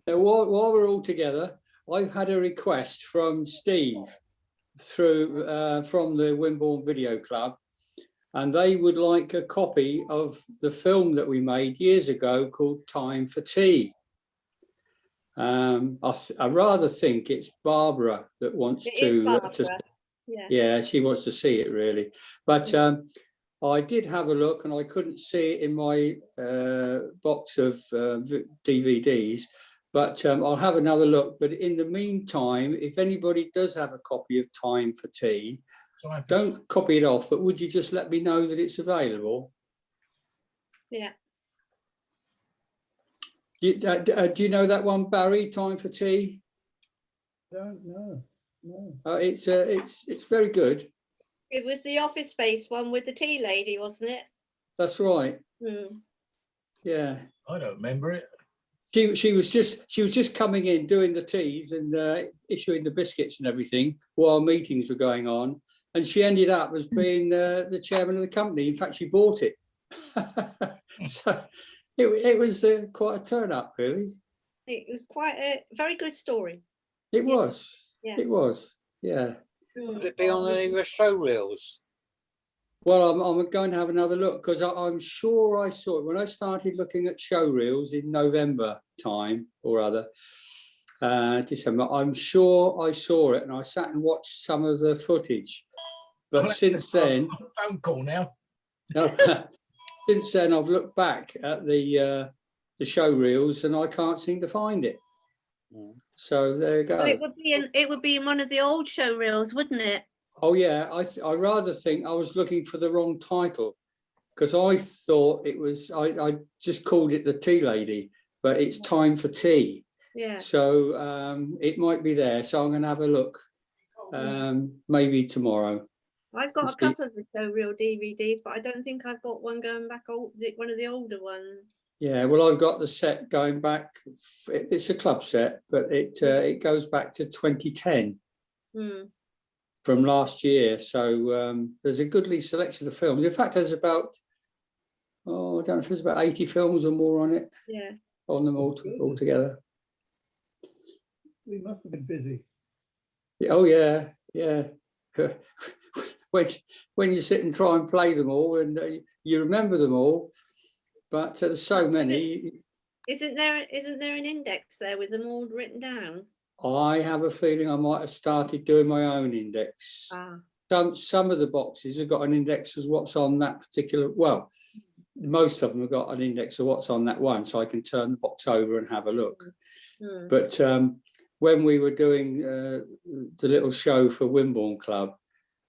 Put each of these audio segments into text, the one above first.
Now, while we're all together, I've had a request from Steve through from the Wimborne Video Club, and they would like a copy of the film that we made years ago called Time for Tea. I rather think it's Barbara that wants yeah, she wants to see it really. But I did have a look and I couldn't see it in my box of DVDs, but I'll have another look. But in the meantime, if anybody does have a copy of Time for Tea, don't copy it off, but would you just let me know that it's available? Yeah. Do you know that one, Barry? Time for Tea? Don't know. No. It's very good. It was the Office Space one with the tea lady, wasn't it? That's right. Mm. Yeah. I don't remember it. She was just coming in, doing the teas and issuing the biscuits and everything while meetings were going on, and she ended up as being the chairman of the company. In fact, she bought it. So it was quite a turn up, really. It was quite a very good story. It was. Yeah. It was. Yeah. Would it be on any of the show reels? Well, I'm going to have another look because I'm sure I saw it when I started looking at show reels in November time or other, December. I'm sure I saw it and I sat and watched some of the footage. But since then, phone call now. Since then, I've looked back at the show reels and I can't seem to find it. So there you go. Well, it would be in one of the old show reels, wouldn't it? Oh yeah, I rather think I was looking for the wrong title because I thought it was I just called it the Tea Lady, but it's Time for Tea. Yeah. So it might be there. So I'm going to have a look, maybe tomorrow. I've got a couple of the show reel DVDs, but I don't think I've got one going back one of the older ones. Yeah, well, I've got the set going back. It's a club set, but it goes back to 2010. From last year, so there's a goodly selection of films. In fact, there's about I don't know if there's about 80 films or more on it. Yeah, on them all together. We must have been busy. Oh yeah, yeah. when you sit and try and play them all, and you remember them all, but there's so many. Isn't there an index there with them all written down? I have a feeling I might have started doing my own index. Some of the boxes have got an index as what's on that particular, well, most of them have got an index of what's on that one, so I can turn the box over and have a look. But when we were doing the little show for Wimborne Club,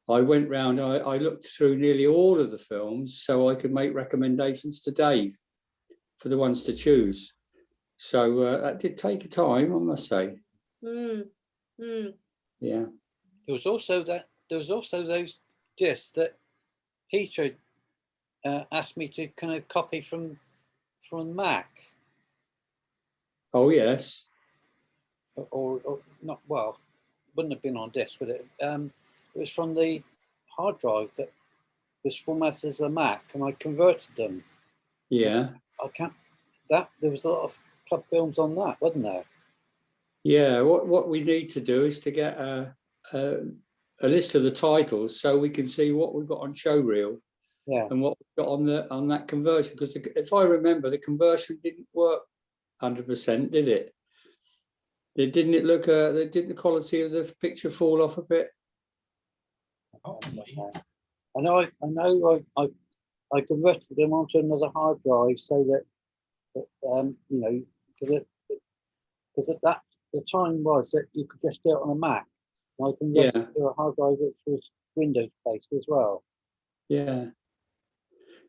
I went round, I looked through nearly all of the films so I could make recommendations to Dave for the ones to choose. So that did take time, I must say. Yeah. There was also those discs that Peter asked me to kind of copy from Mac. Oh yes. Or not, well, wouldn't have been on disc, but it was from the hard drive that was formatted as a Mac, and I converted them. Yeah. There was a lot of club films on that, wasn't there? Yeah, what we need to do is to get a list of the titles so we can see what we've got on showreel, and what we've got on that conversion. Because if I remember, the conversion didn't work 100%, did it? Didn't it look? Didn't the quality of the picture fall off a bit? I know. I converted them onto another hard drive so that you know, because at that the time was that you could just do it on a Mac. And I converted it to a hard drive which was Windows based as well. Yeah.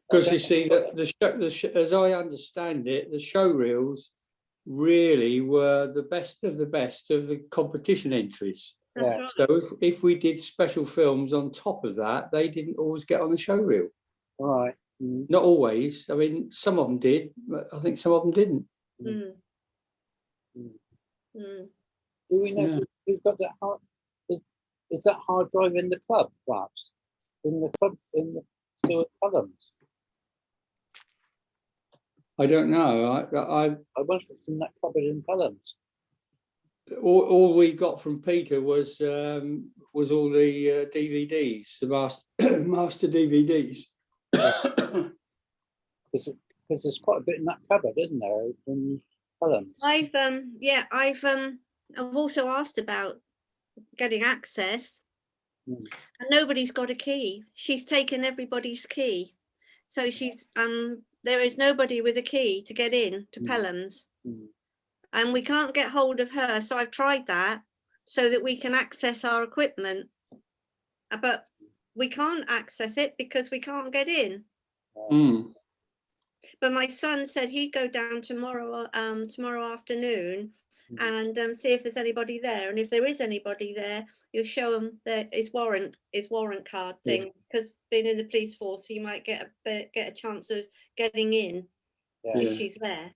Because you see, as I understand it, the show reels really were the best of the competition entries. Right. So if we did special films on top of that, they didn't always get on the show reel. Right. Not always. I mean, some of them did, but I think some of them didn't. Do we know who's got that hard? Is that hard drive in the club, perhaps? In the club, in the Stewart columns? I don't know. I wonder if it's in that cupboard in Pelham's. All we got from Peter was all the DVDs, the master DVDs. Because there's quite a bit in that cupboard, isn't there, in Pelham's? I've also asked about getting access, Mm. and nobody's got a key. She's taken everybody's key, so she's there is nobody with a key to get in to Pelham's, and we can't get hold of her. So I've tried that so that we can access our equipment, but we can't access it because we can't get in. Mm. But my son said he'd go down tomorrow afternoon and see if there's anybody there. And if there is anybody there, you'll show him his warrant card thing. Because being in the police force, he might get a chance of getting in if she's there.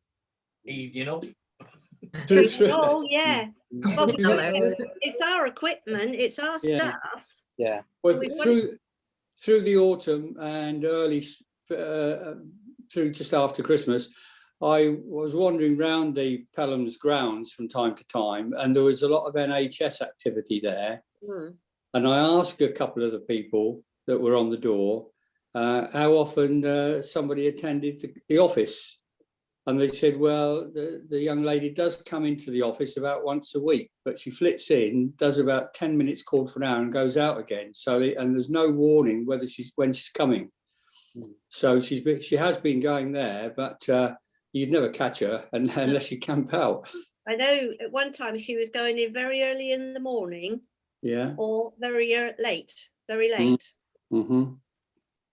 You know. Oh yeah, well, it's our equiment, it's our stuff. Yeah. Well, through the autumn and early through just after Christmas, I was wandering around the Pelham's grounds from time to time, and there was a lot of NHS activity there. And I asked a couple of the people that were on the door how often somebody attended the office. And they said, well, the young lady does come into the office about once a week, but she flits in, does about 10 minutes, quarter of an hour, and goes out again. So, and there's no warning when she's coming. So she has been going there, but you'd never catch her unless you camp out. I know at one time she was going in very early in the morning, or very late. Mm-hmm.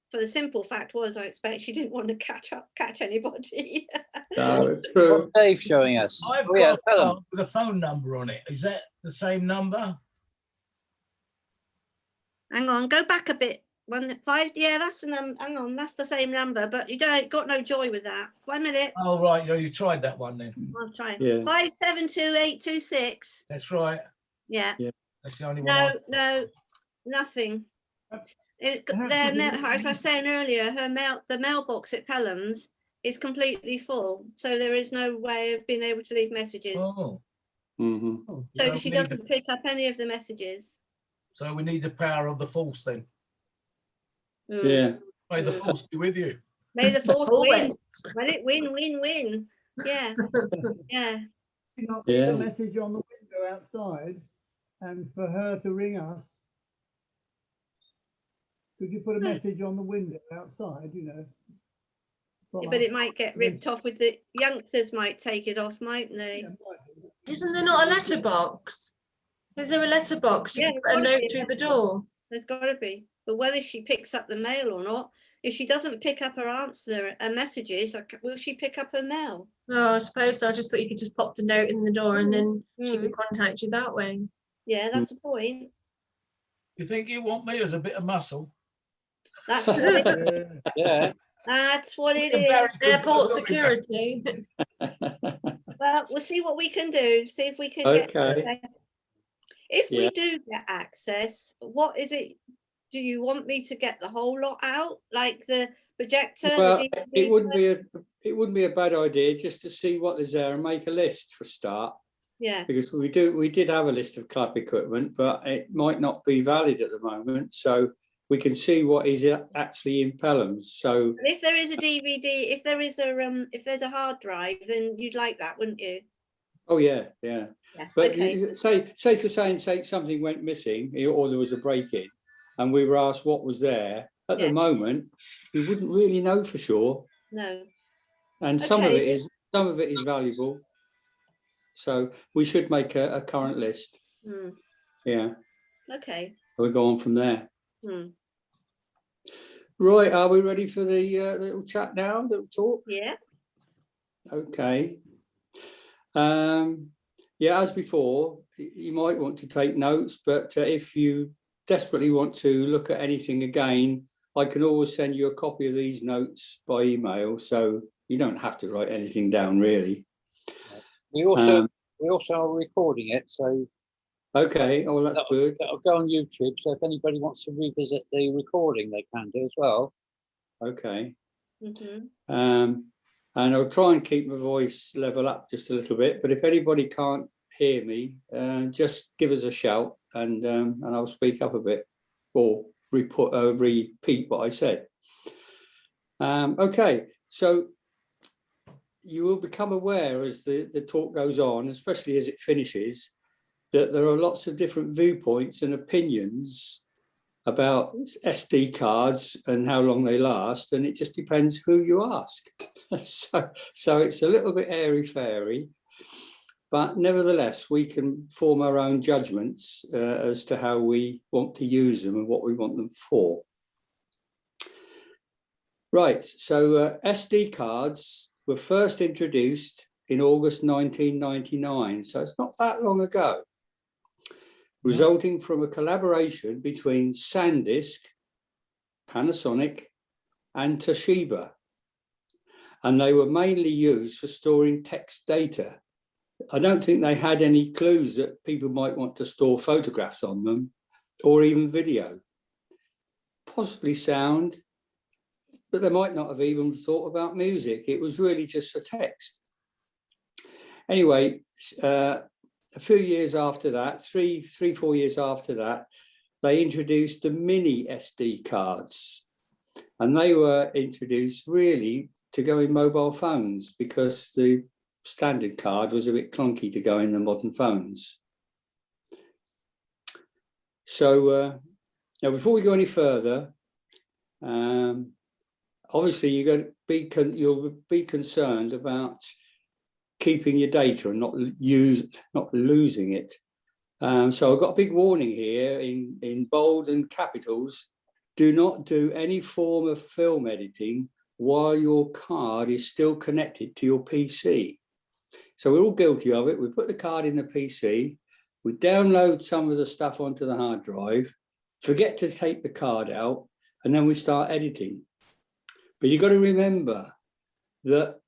For the simple fact was, I expect she didn't want to catch anybody. No, it's true. What's Dave showing us? I've Oh, yeah, got Pelham. with a phone number on it. Is that the same number? Hang on, go back a bit. 15. Yeah, that's the number. Hang on, that's the same number, but you got no joy with that. 1 minute. Oh right, you tried that one then. I'll try. Yeah. 572826. That's right. Yeah. That's the only one. No, nothing. As I was saying earlier, the mailbox at Pelham's is completely full, so there is no way of being able to leave messages. Oh. Mm-hmm. So she doesn't pick up any of the messages. So we need the power of the force then. Yeah. May the force be with you. May the force win. Let it win. Yeah. Yeah. You know, put a message on the window outside, and for her to ring us. Could you put a message on the window outside? You know. But it might get ripped off with the youngsters. Might take it off, mightn't they? Isn't there not a letterbox? Is there a letterbox? You can put a note through the door. There's got to be. But whether she picks up the mail or not, if she doesn't pick up her messages, will she pick up her mail? Oh, I suppose so. I just thought you could just pop the note in the door and then she could contact you that way. Yeah, that's the point. You think you want me as a bit of muscle? That's what it, Yeah. That's what it is. Airport security. Well, we'll see what we can do. See if we can get access. If we do get access, what is it? Do you want me to get the whole lot out, like the projector? Well, it wouldn't be a bad idea just to see what is there and make a list for a start. Yeah. Because we did have a list of club equipment, but it might not be valid at the moment. So we can see what is actually in Pelham's. So and if there is a DVD, if there's a hard drive, then you'd like that, wouldn't you? Oh yeah. But okay. say for saying something went missing or there was a break-in, and we were asked what was there. At the moment, we wouldn't really know for sure. No. And some of it is valuable. So we should make a current list. Yeah. Okay. We'll go on from there. Right, are we ready for the little chat now, little talk? Yeah. Okay. Yeah, as before, you might want to take notes, but if you desperately want to look at anything again, I can always send you a copy of these notes by email, so you don't have to write anything down really. We also are recording it, so okay. Oh, that's good. That'll go on YouTube. So if anybody wants to revisit the recording, they can do as well. Okay. And I'll try and keep my voice level up just a little bit, but if anybody can't hear me, just give us a shout and I'll speak up a bit or repeat what I said. Okay, so you will become aware as the talk goes on, especially as it finishes, that there are lots of different viewpoints and opinions about SD cards and how long they last, and it just depends who you ask. so it's a little bit airy-fairy, but nevertheless, we can form our own judgments as to how we want to use them and what we want them for. Right, so SD cards were first introduced in August 1999, so it's not that long ago, resulting from a collaboration between SanDisk, Panasonic, and Toshiba. And they were mainly used for storing text data. I don't think they had any clues that people might want to store photographs on them or even video, possibly sound, but they might not have even thought about music. It was really just for text. Anyway, a few years after that, three, 4 years after that, they introduced the mini SD cards. And they were introduced really to go in mobile phones because the standard card was a bit clunky to go in the modern phones. So now before we go any further, obviously you'll be concerned about keeping your data and not losing it. So I've got a big warning here in bold and capitals. Do not do any form of film editing while your card is still connected to your PC. So we're all guilty of it. We put the card in the PC, we download some of the stuff onto the hard drive, forget to take the card out, and then we start editing. But you've got to remember that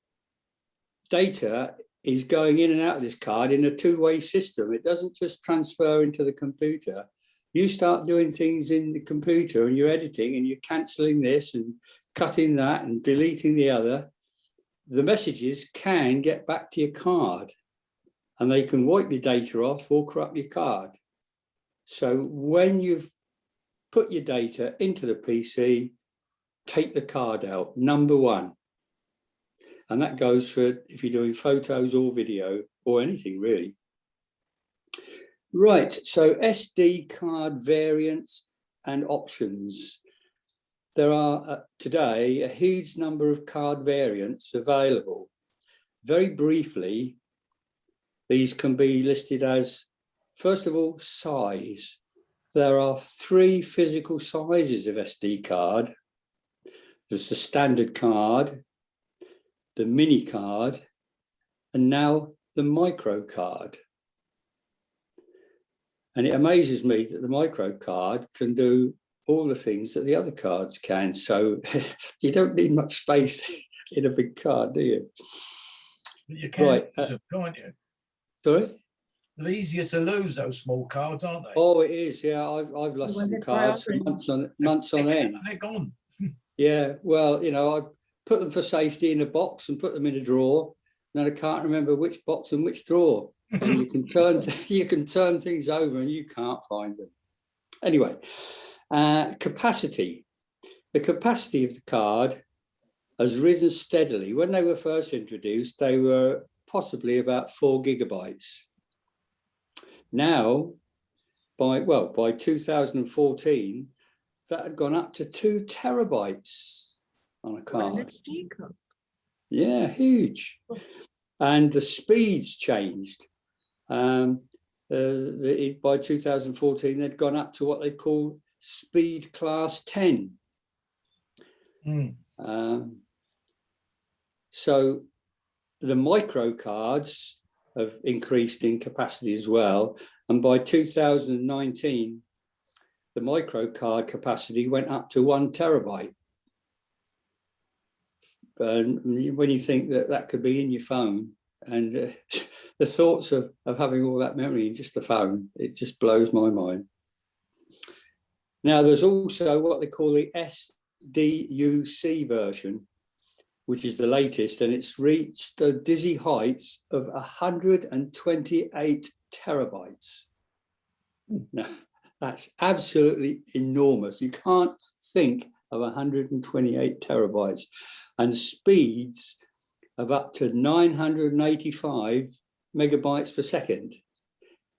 data is going in and out of this card in a two-way system. It doesn't just transfer into the computer. You start doing things in the computer and you're editing and you're cancelling this and cutting that and deleting the other. The messages can get back to your card and they can wipe your data off or corrupt your card. So when you've put your data into the PC, take the card out, number one. And that goes for if you're doing photos or video or anything really. Right, so SD card variants and options. There are today a huge number of card variants available. Very briefly, these can be listed as, first of all, size. There are 3 physical sizes of SD card. There's the standard card, the mini card, and now the micro card. And it amazes me that the micro card can do all the things that the other cards can. So you don't need much space in a big card, do you? But you can, Right, can't you? Sorry? They're easier to lose, those small cards, aren't they? Oh, it is. Yeah, I've lost When some they cards for priority. months on end. They're gone. Yeah, well, you know, I put them for safety in a box and put them in a drawer. Then I can't remember which box and which drawer. And you can turn things over and you can't find them. Anyway, capacity. The capacity of the card has risen steadily. When they were first introduced, they were possibly about 4 gigabytes. Now, by 2014, that had gone up to 2 terabytes on a card. Yeah, huge. And the speeds changed. By 2014, they'd gone up to what they call speed class 10. So the micro cards have increased in capacity as well. And by 2019, the micro card capacity went up to 1 terabyte. And when you think that that could be in your phone, and the thoughts of having all that memory in just a phone, it just blows my mind. Now, there's also what they call the SDUC version, which is the latest, and it's reached the dizzy heights of 128 terabytes. Now, that's absolutely enormous. You can't think of 128 terabytes, and speeds of up to 985 megabytes per second.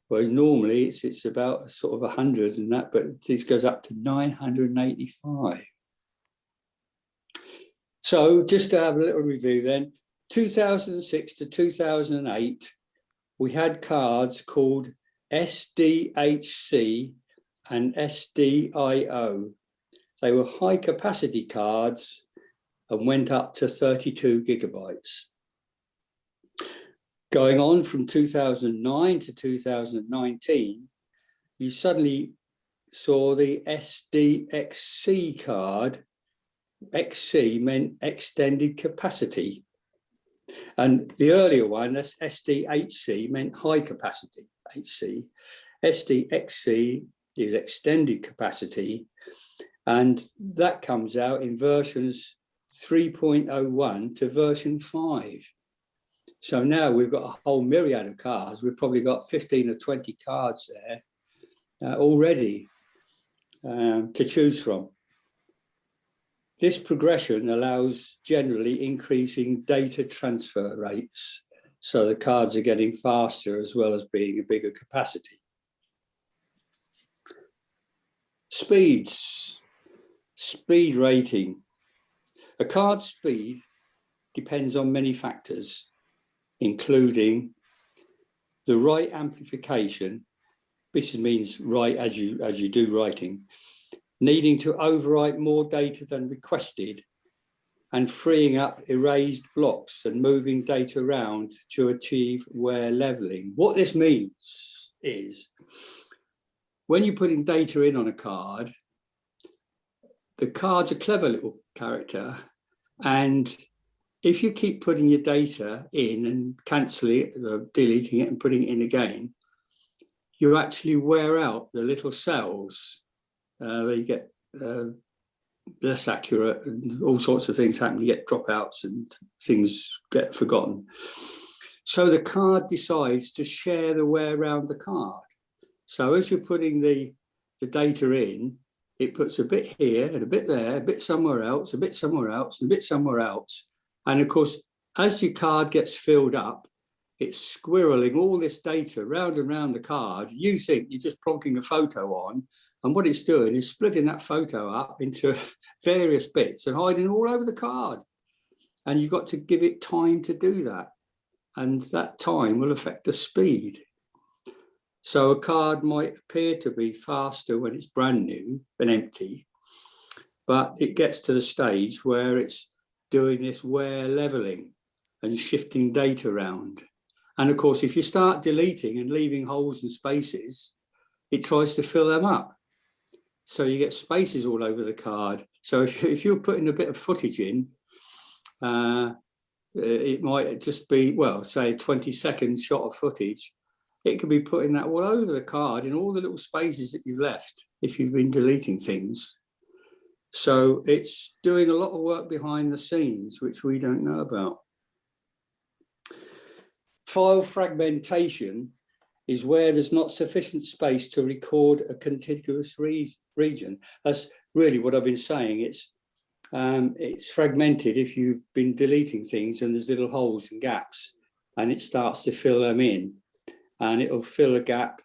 Whereas normally it's about sort of 100 and that, but this goes up to 985. So just to have a little review then, 2006 to 2008, we had cards called SDHC and SDIO. They were high capacity cards and went up to 32 gigabytes. Going on from 2009 to 2019, you suddenly saw the SDXC card. XC meant extended capacity. And the earlier one, that's SDHC, meant high capacity, HC. SDXC is extended capacity. And that comes out in versions 3.01 to version 5. So now we've got a whole myriad of cards. We've probably got 15 or 20 cards there already to choose from. This progression allows generally increasing data transfer rates. So the cards are getting faster as well as being a bigger capacity. Speeds, speed rating. A card's speed depends on many factors, including the write amplification. This means write as you do writing, needing to overwrite more data than requested, and freeing up erased blocks and moving data around to achieve wear leveling. What this means is when you're putting data in on a card, the card's a clever little character, and if you keep putting your data in and cancelling it, deleting it and putting it in again, you actually wear out the little cells. They get less accurate and all sorts of things happen. You get dropouts and things get forgotten. So the card decides to share the wear around the card. So as you're putting the data in, it puts a bit here and a bit there, a bit somewhere else, a bit somewhere else, and a bit somewhere else. And of course, as your card gets filled up, it's squirreling all this data round and round the card. You think you're just plonking a photo on, and what it's doing is splitting that photo up into various bits and hiding all over the card. And you've got to give it time to do that. And that time will affect the speed. So a card might appear to be faster when it's brand new and empty, but it gets to the stage where it's doing this wear leveling and shifting data around. And of course, if you start deleting and leaving holes and spaces, it tries to fill them up. So you get spaces all over the card. So if you're putting a bit of footage in, it might just be, well, say a 20-second shot of footage. It could be putting that all over the card in all the little spaces that you've left if you've been deleting things. So it's doing a lot of work behind the scenes, which we don't know about. File fragmentation is where there's not sufficient space to record a contiguous region. That's really what I've been saying. It's fragmented if you've been deleting things and there's little holes and gaps, and it starts to fill them in, and it'll fill a gap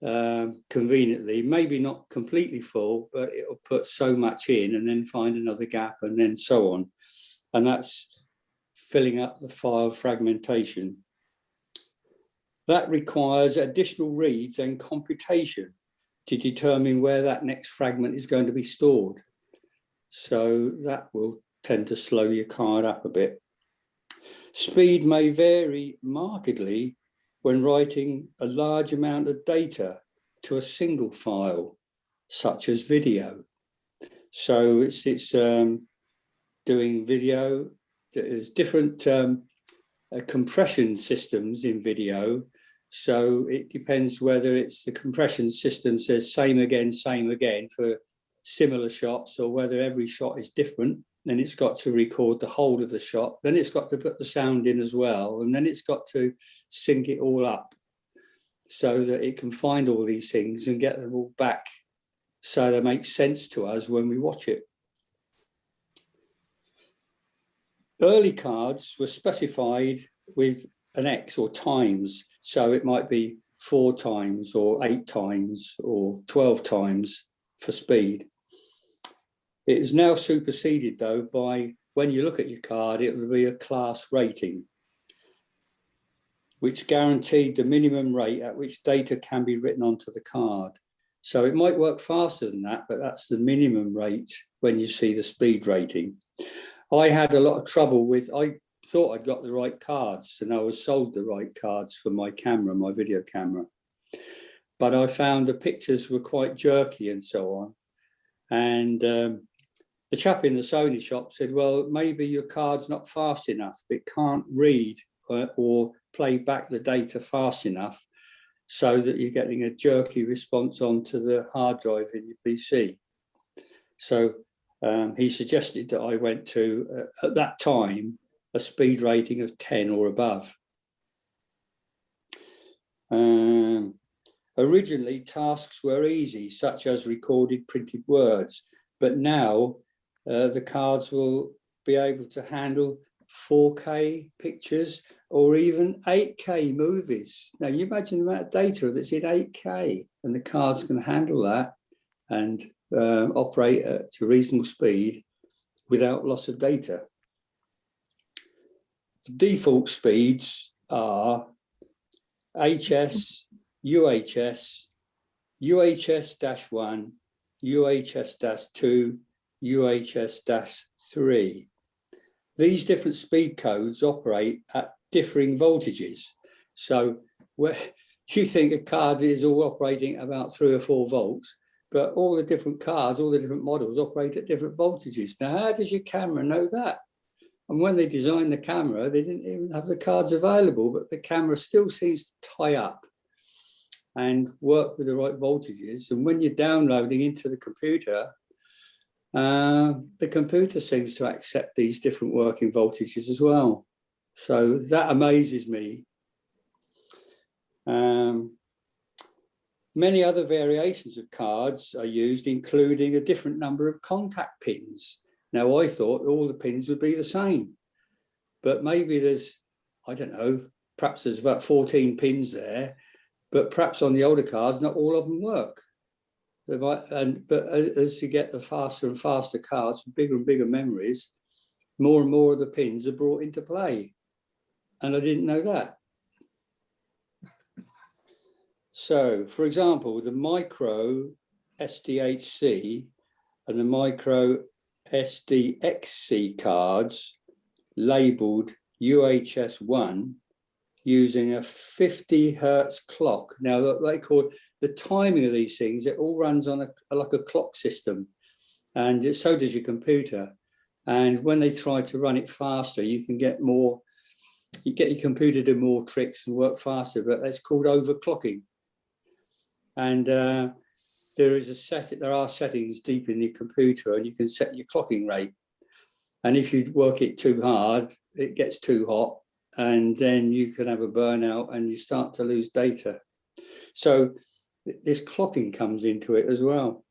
conveniently, maybe not completely full, but it'll put so much in and then find another gap and then so on. And that's filling up the file fragmentation. That requires additional reads and computation to determine where that next fragment is going to be stored. So that will tend to slow your card up a bit. Speed may vary markedly when writing a large amount of data to a single file, such as video. So it's doing video. There's different compression systems in video. So it depends whether it's the compression system says same again for similar shots, or whether every shot is different then it's got to record the whole of the shot, then it's got to put the sound in as well, and then it's got to sync it all up so that it can find all these things and get them all back so they make sense to us when we watch it. Early cards were specified with an X or times, so it might be 4 times or 8 times or 12 times for speed. It is now superseded though by, when you look at your card, it will be a class rating, which guaranteed the minimum rate at which data can be written onto the card. So it might work faster than that, but that's the minimum rate when you see the speed rating. I had a lot of trouble with, I thought I'd got the right cards and I was sold the right cards for my camera, my video camera. But I found the pictures were quite jerky and so on. And the chap in the Sony shop said, well, maybe your card's not fast enough. It can't read or play back the data fast enough so that you're getting a jerky response onto the hard drive in your PC. So he suggested that I went to, at that time, a speed rating of 10 or above. Originally, tasks were easy, such as recorded printed words, but now the cards will be able to handle 4K pictures or even 8K movies. Now, you imagine the amount of data that's in 8K, and the cards can handle that and operate at a reasonable speed without loss of data. The default speeds are HS, UHS, UHS-1, UHS-2, UHS-3. These different speed codes operate at differing voltages. So where you think a card is all operating at about 3 or 4 volts, but all the different cards, all the different models operate at different voltages. Now, how does your camera know that? And when they designed the camera, they didn't even have the cards available, but the camera still seems to tie up and work with the right voltages. And when you're downloading into the computer seems to accept these different working voltages as well. So that amazes me. Many other variations of cards are used, including a different number of contact pins. Now, I thought all the pins would be the same, but maybe there's, I don't know, perhaps there's about 14 pins there, but perhaps on the older cards, not all of them work. But as you get the faster and faster cards, bigger and bigger memories, more and more of the pins are brought into play. And I didn't know that. So, for example, the micro SDHC and the micro SDXC cards labeled UHS-1 using a 50 Hertz clock. Now, they call the timing of these things, it all runs on like a clock system, and so does your computer. And when they try to run it faster, you can get more, you get your computer to do more tricks and work faster, but that's called overclocking. And there are settings deep in your computer, and you can set your clocking rate. And if you work it too hard, it gets too hot, and then you can have a burnout and you start to lose data. So this clocking comes into it as well.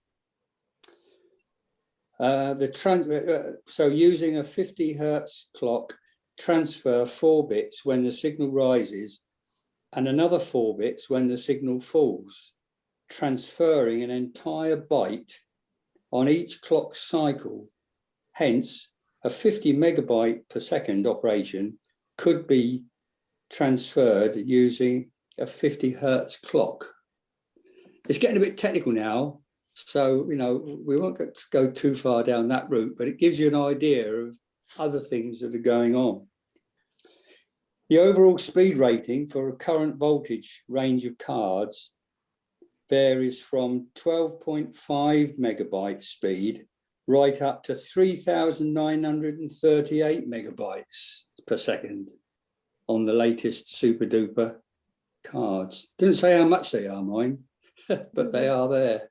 So using a 50 Hertz clock, transfer 4 bits when the signal rises and another 4 bits when the signal falls, transferring an entire byte on each clock cycle. Hence, a 50 megabyte per second operation could be transferred using a 50 Hertz clock. It's getting a bit technical now, so we won't go too far down that route, but it gives you an idea of other things that are going on. The overall speed rating for a current voltage range of cards varies from 12.5 megabyte speed right up to 3,938 megabytes per second on the latest super duper cards. Didn't say how much they are, mine, but they are there.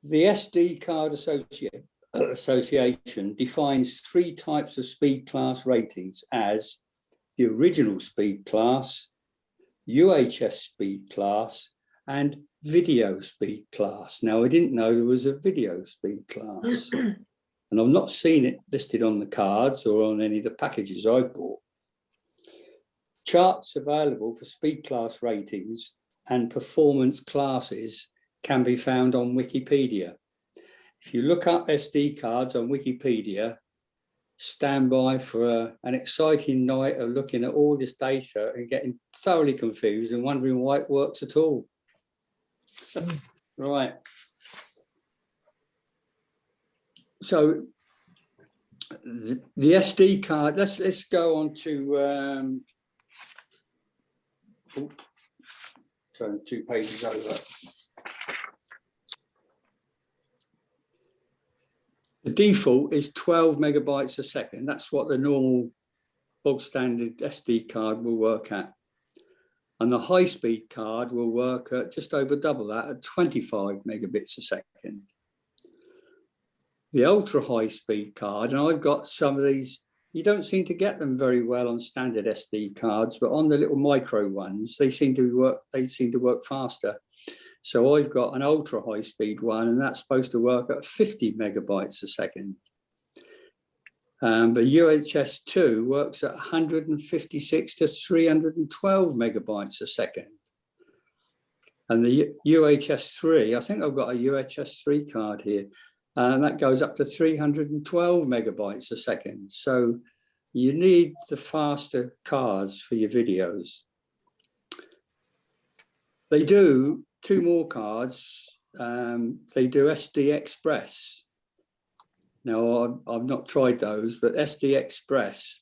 The SD Card Association defines 3 types of speed class ratings as the original speed class, UHS speed class, and video speed class. Now, I didn't know there was a video speed class, and I've not seen it listed on the cards or on any of the packages I bought. Charts available for speed class ratings and performance classes can be found on Wikipedia. If you look up SD cards on Wikipedia, stand by for an exciting night of looking at all this data and getting thoroughly confused and wondering why it works at all. Right. So the SD card, let's go on to turn 2 pages over. The default is 12 megabytes a second. That's what the normal bog standard SD card will work at. And the high-speed card will work at just over double that at 25 megabits a second. The ultra-high-speed card, and I've got some of these, you don't seem to get them very well on standard SD cards, but on the little micro ones, they seem to work faster. So I've got an ultra high speed one, and that's supposed to work at 50 megabytes a second. But UHS 2 works at 156 to 312 megabytes a second. And the UHS 3, I think I've got a UHS 3 card here, and that goes up to 312 megabytes a second. So you need the faster cards for your videos. They do 2 more cards. They do SD Express. Now, I've not tried those, but SD Express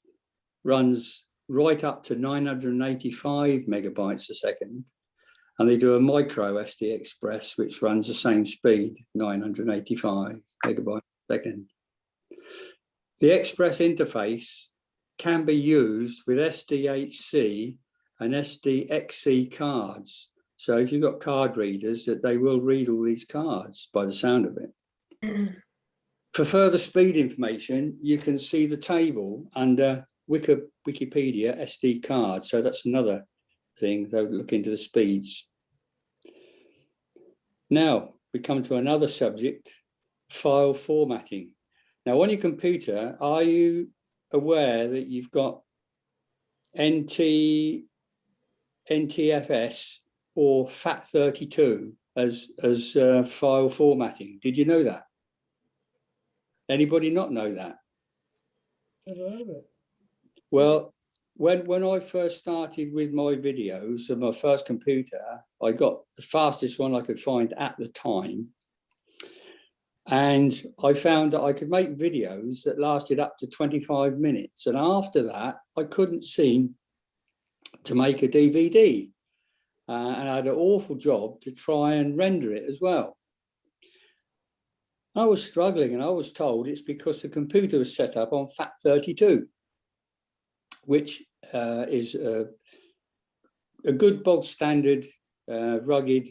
runs right up to 985 megabytes a second. And they do a micro SD Express, which runs the same speed, 985 megabytes a second. The Express interface can be used with SDHC and SDXC cards. So if you've got card readers, that they will read all these cards by the sound of it. For further speed information, you can see the table under Wikipedia SD card. So that's another thing, they'll look into the speeds. Now we come to another subject, file formatting. Now on your computer, are you aware that you've got NTFS or FAT32 as file formatting? Did you know that? Anybody not know that? Never heard of it. Well, when I first started with my videos on my first computer, I got the fastest one I could find at the time. And I found that I could make videos that lasted up to 25 minutes. And after that, I couldn't seem to make a DVD. And I had an awful job to try and render it as well. I was struggling, and I was told it's because the computer was set up on FAT32, which is a good bog standard rugged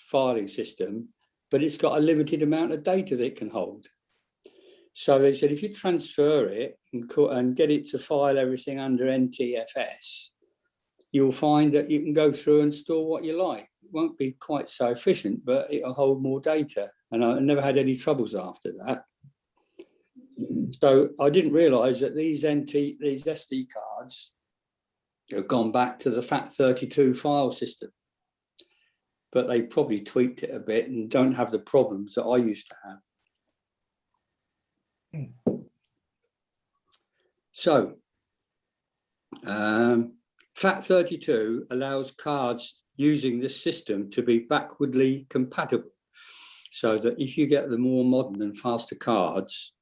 filing system, but it's got a limited amount of data that it can hold. So they said if you transfer it and get it to file everything under NTFS, you'll find that you can go through and store what you like. It won't be quite so efficient, but it'll hold more data. And I never had any troubles after that. So I didn't realise that these SD cards have gone back to the FAT32 file system, but they probably tweaked it a bit and don't have the problems that I used to have. So FAT32 allows cards using this system to be backwardly compatible, so that if you get the more modern and faster cards,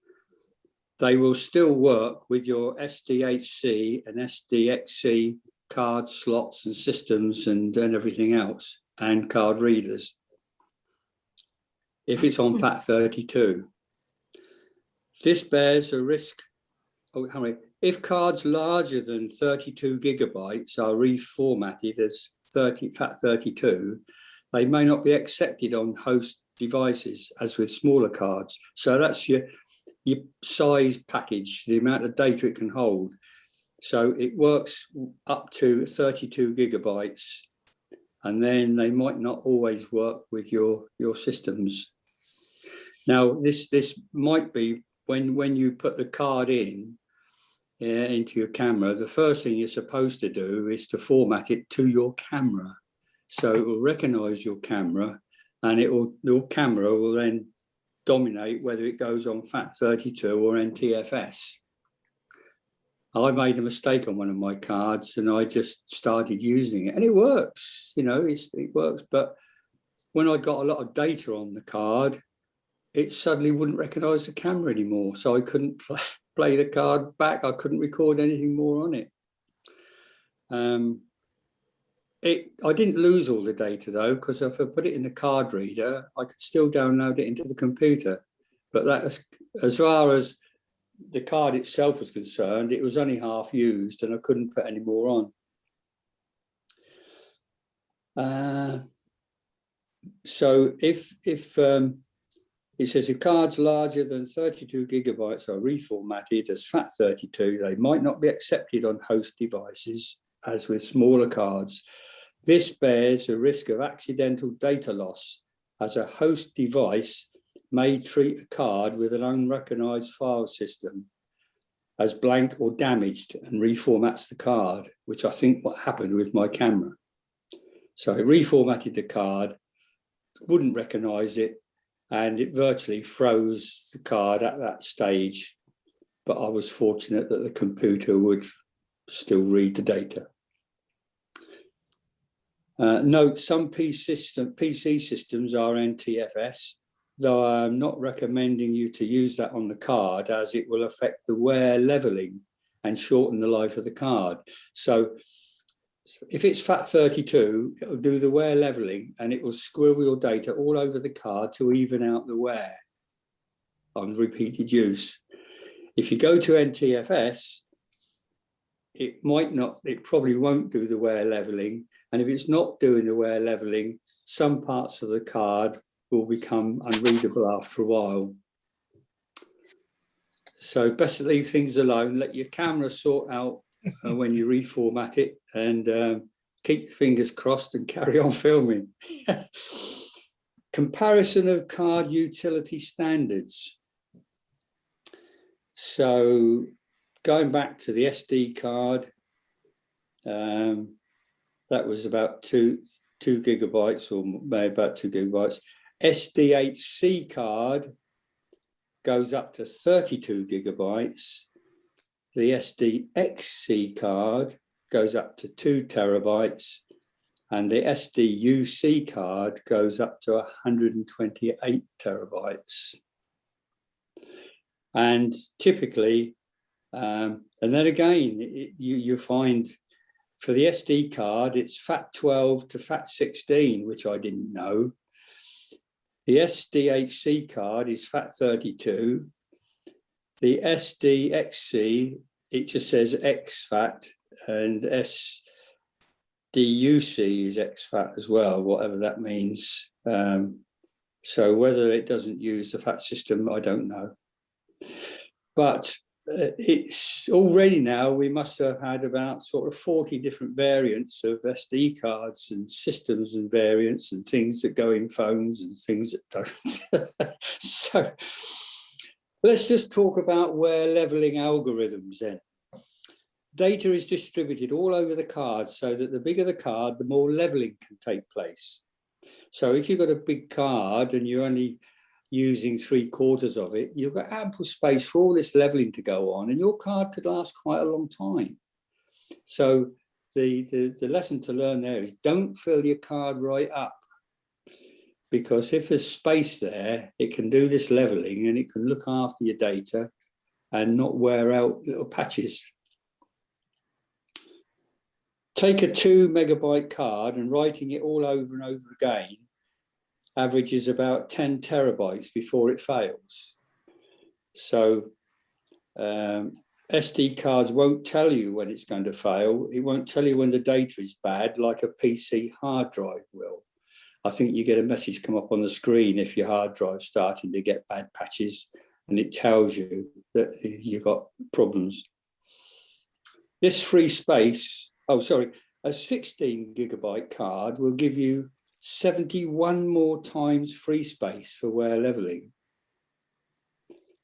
they will still work with your SDHC and SDXC card slots and systems and everything else, and card readers, if it's on FAT32. This bears a risk. If cards larger than 32 gigabytes are reformatted as FAT32, they may not be accepted on host devices as with smaller cards. So that's your size package, the amount of data it can hold. So it works up to 32 gigabytes, and then they might not always work with your systems. Now, this might be when you put the card in into your camera, the first thing you're supposed to do is to format it to your camera. So it will recognize your camera, and your camera will then dominate whether it goes on FAT32 or NTFS. I made a mistake on one of my cards and I just started using it, and it works, you know, it works. But when I got a lot of data on the card, it suddenly wouldn't recognize the camera anymore. So I couldn't play the card back. I couldn't record anything more on it. I didn't lose all the data though, because if I put it in the card reader, I could still download it into the computer. But that, as far as the card itself was concerned, it was only half used and I couldn't put any more on. So if it says if cards larger than 32 gigabytes are reformatted as FAT32, they might not be accepted on host devices as with smaller cards. This bears a risk of accidental data loss, as a host device may treat a card with an unrecognized file system as blank or damaged and reformats the card, which I think what happened with my camera. So it reformatted the card, wouldn't recognize it, and it virtually froze the card at that stage. But I was fortunate that the computer would still read the data. Note, some PC systems are NTFS, though I'm not recommending you to use that on the card, as it will affect the wear leveling and shorten the life of the card. So if it's FAT32, it'll do the wear leveling and it will squirrel your data all over the card to even out the wear on repeated use. If you go to NTFS, it probably won't do the wear leveling. And if it's not doing the wear leveling, some parts of the card will become unreadable after a while. So best to leave things alone. Let your camera sort out when you reformat it, and keep your fingers crossed and carry on filming. Comparison of card utility standards. So going back to the SD card, that was about 2 gigabytes, or maybe about 2 gigabytes. SDHC card goes up to 32 gigabytes. The SDXC card goes up to 2 terabytes. And the SDUC card goes up to 128 terabytes. And typically, and then again, you find for the SD card, it's FAT12 to FAT16, which I didn't know. The SDHC card is FAT32. The SDXC, it just says exFAT, and SDUC is exFAT as well, whatever that means. So whether it doesn't use the FAT system, I don't know. But it's already now, we must have had about sort of 40 different variants of SD cards and systems and variants and things that go in phones and things that don't. So let's just talk about wear leveling algorithms then. Data is distributed all over the card so that the bigger the card, the more leveling can take place. So if you've got a big card and you're only using 3/4 of it, you've got ample space for all this leveling to go on, and your card could last quite a long time. So the lesson to learn there is don't fill your card right up, because if there's space there, it can do this leveling and it can look after your data and not wear out little patches. Take a 2 megabyte card and writing it all over and over again averages about 10 terabytes before it fails. So SD cards won't tell you when it's going to fail. It won't tell you when the data is bad, like a PC hard drive will. I think you get a message come up on the screen if your hard drive's starting to get bad patches, and it tells you that you've got problems. This free space, a 16 gigabyte card will give you 71 more times free space for wear leveling.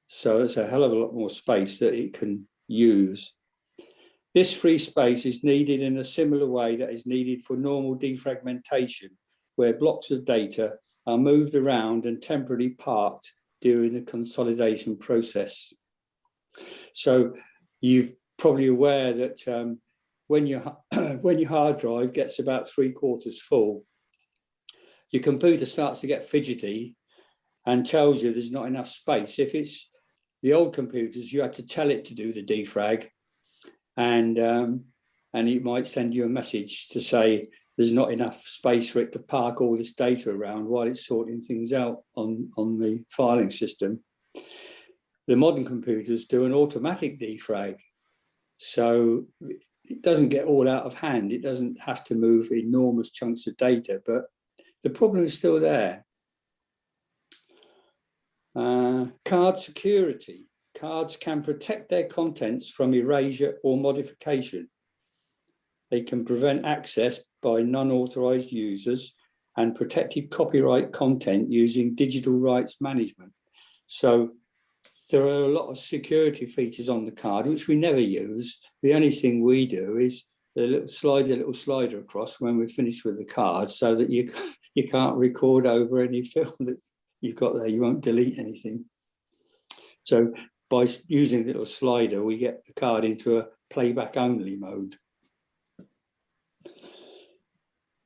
So it's a hell of a lot more space that it can use. This free space is needed in a similar way that is needed for normal defragmentation, where blocks of data are moved around and temporarily parked during the consolidation process. So you're probably aware that when your hard drive gets about 3/4 full, your computer starts to get fidgety and tells you there's not enough space. If it's the old computers, you had to tell it to do the defrag, and it might send you a message to say there's not enough space for it to park all this data around while it's sorting things out on the filing system. The modern computers do an automatic defrag, so it doesn't get all out of hand. It doesn't have to move enormous chunks of data, but the problem is still there. Card security. Cards can protect their contents from erasure or modification. They can prevent access by non-authorized users and protected copyright content using digital rights management. So there are a lot of security features on the card, which we never use. The only thing we do is slide a little slider across when we're finished with the card, so that you can't record over any film that you've got there. You won't delete anything. So by using a little slider, we get the card into a playback only mode.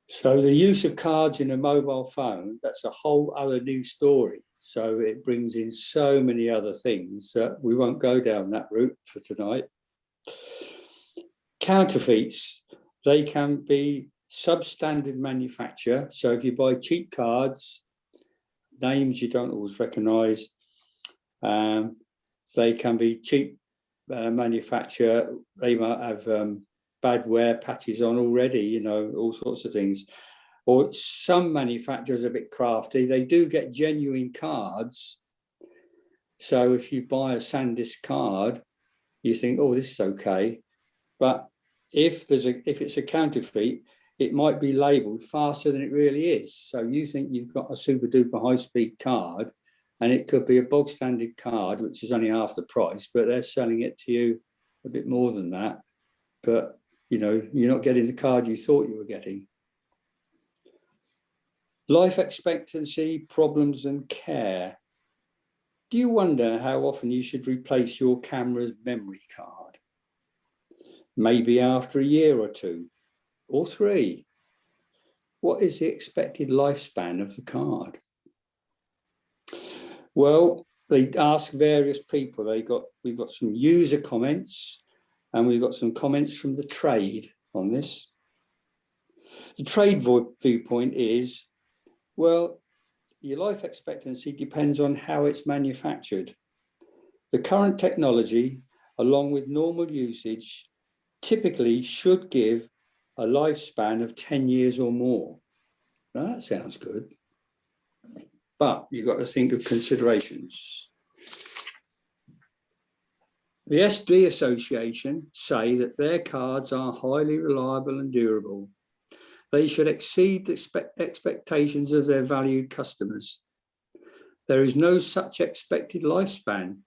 So the use of cards in a mobile phone, that's a whole other new story. So it brings in so many other things that we won't go down that route for tonight. Counterfeits, they can be substandard manufacture. So if you buy cheap cards, names you don't always recognise, they can be cheap manufacture. They might have bad wear patches on already, all sorts of things. Or some manufacturers are a bit crafty. They do get genuine cards. So if you buy a SanDisk card, you think, oh, this is okay. But if it's a counterfeit, it might be labelled faster than it really is. So you think you've got a super duper high speed card, and it could be a bog standard card, which is only half the price, but they're selling it to you a bit more than that. But you're not getting the card you thought you were getting. Life expectancy, problems and care. Do you wonder how often you should replace your camera's memory card? Maybe after a year or 2 or 3. What is the expected lifespan of the card? Well, they ask various people. We've got some user comments, and we've got some comments from the trade on this. The trade viewpoint is, well, your life expectancy depends on how it's manufactured. The current technology, along with normal usage, typically should give a lifespan of 10 years or more. Now, that sounds good, but you've got to think of considerations. The SD Association say that their cards are highly reliable and durable. They should exceed the expectations of their valued customers. There is no such expected lifespan,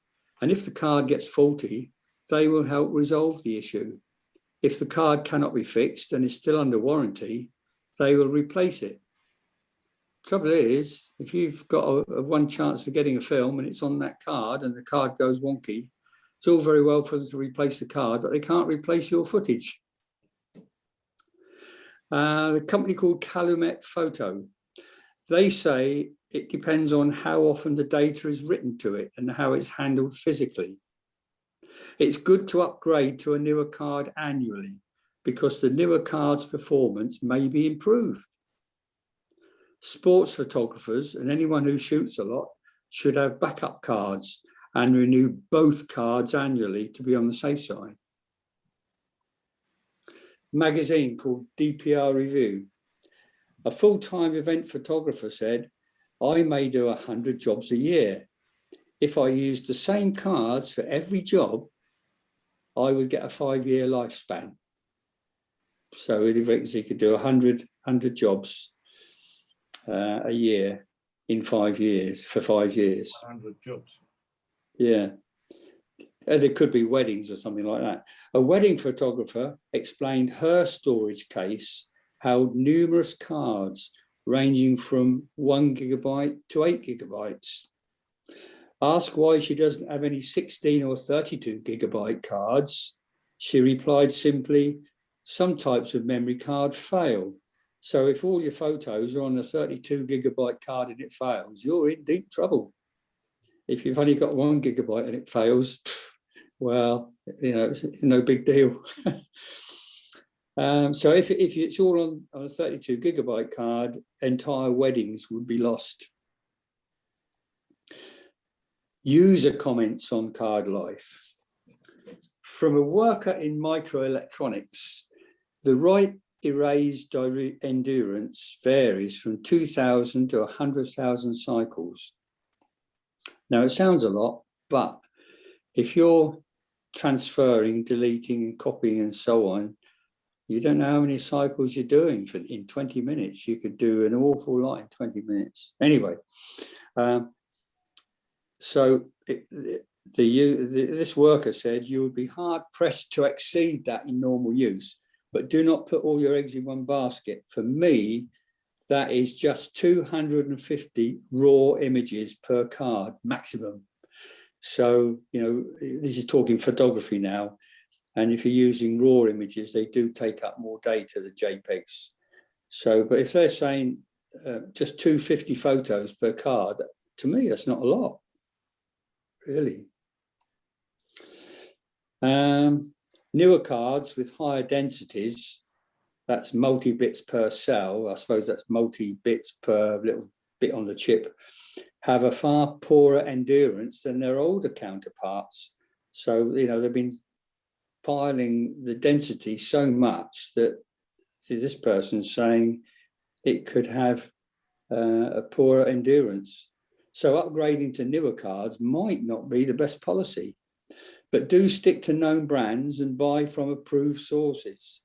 and if the card gets faulty, they will help resolve the issue. If the card cannot be fixed and is still under warranty, they will replace it. Trouble is, if you've got a one chance of getting a film and it's on that card and the card goes wonky, it's all very well for them to replace the card, but they can't replace your footage. The company called Calumet Photo, they say it depends on how often the data is written to it and how it's handled physically. It's good to upgrade to a newer card annually because the newer card's performance may be improved. Sports photographers and anyone who shoots a lot should have backup cards and renew both cards annually to be on the safe side. Magazine called DPR Review. A full-time event photographer said, I may do 100 jobs a year. If I used the same cards for every job, I would get a 5-year lifespan. So he reckons he could do 100 jobs a year in 5 years, for 5 years. 100 jobs. Yeah. There could be weddings or something like that. A wedding photographer explained her storage case held numerous cards ranging from 1 gigabyte to 8 gigabytes. Asked why she doesn't have any 16 or 32 gigabyte cards, she replied simply, some types of memory card fail. So if all your photos are on a 32 gigabyte card and it fails, you're in deep trouble. If you've only got 1 gigabyte and it fails, well, it's no big deal. So if it's all on a 32 gigabyte card, entire weddings would be lost. User comments on card life. From a worker in microelectronics, the write erase endurance varies from 2,000 to 100,000 cycles. Now, it sounds a lot, but if you're transferring, deleting and copying and so on, you don't know how many cycles you're doing in 20 minutes. You could do an awful lot in 20 minutes. Anyway, this worker said you would be hard pressed to exceed that in normal use, but do not put all your eggs in one basket. For me, that is just 250 raw images per card maximum. So, this is talking photography now. And if you're using raw images, they do take up more data, the JPEGs. So, but if they're saying just 250 photos per card, to me, that's not a lot, really. Newer cards with higher densities, that's multi-bits per cell, I suppose that's multi-bits per little bit on the chip, have a far poorer endurance than their older counterparts. So, they've been piling the density so much that this person's saying it could have a poorer endurance. So upgrading to newer cards might not be the best policy, but do stick to known brands and buy from approved sources.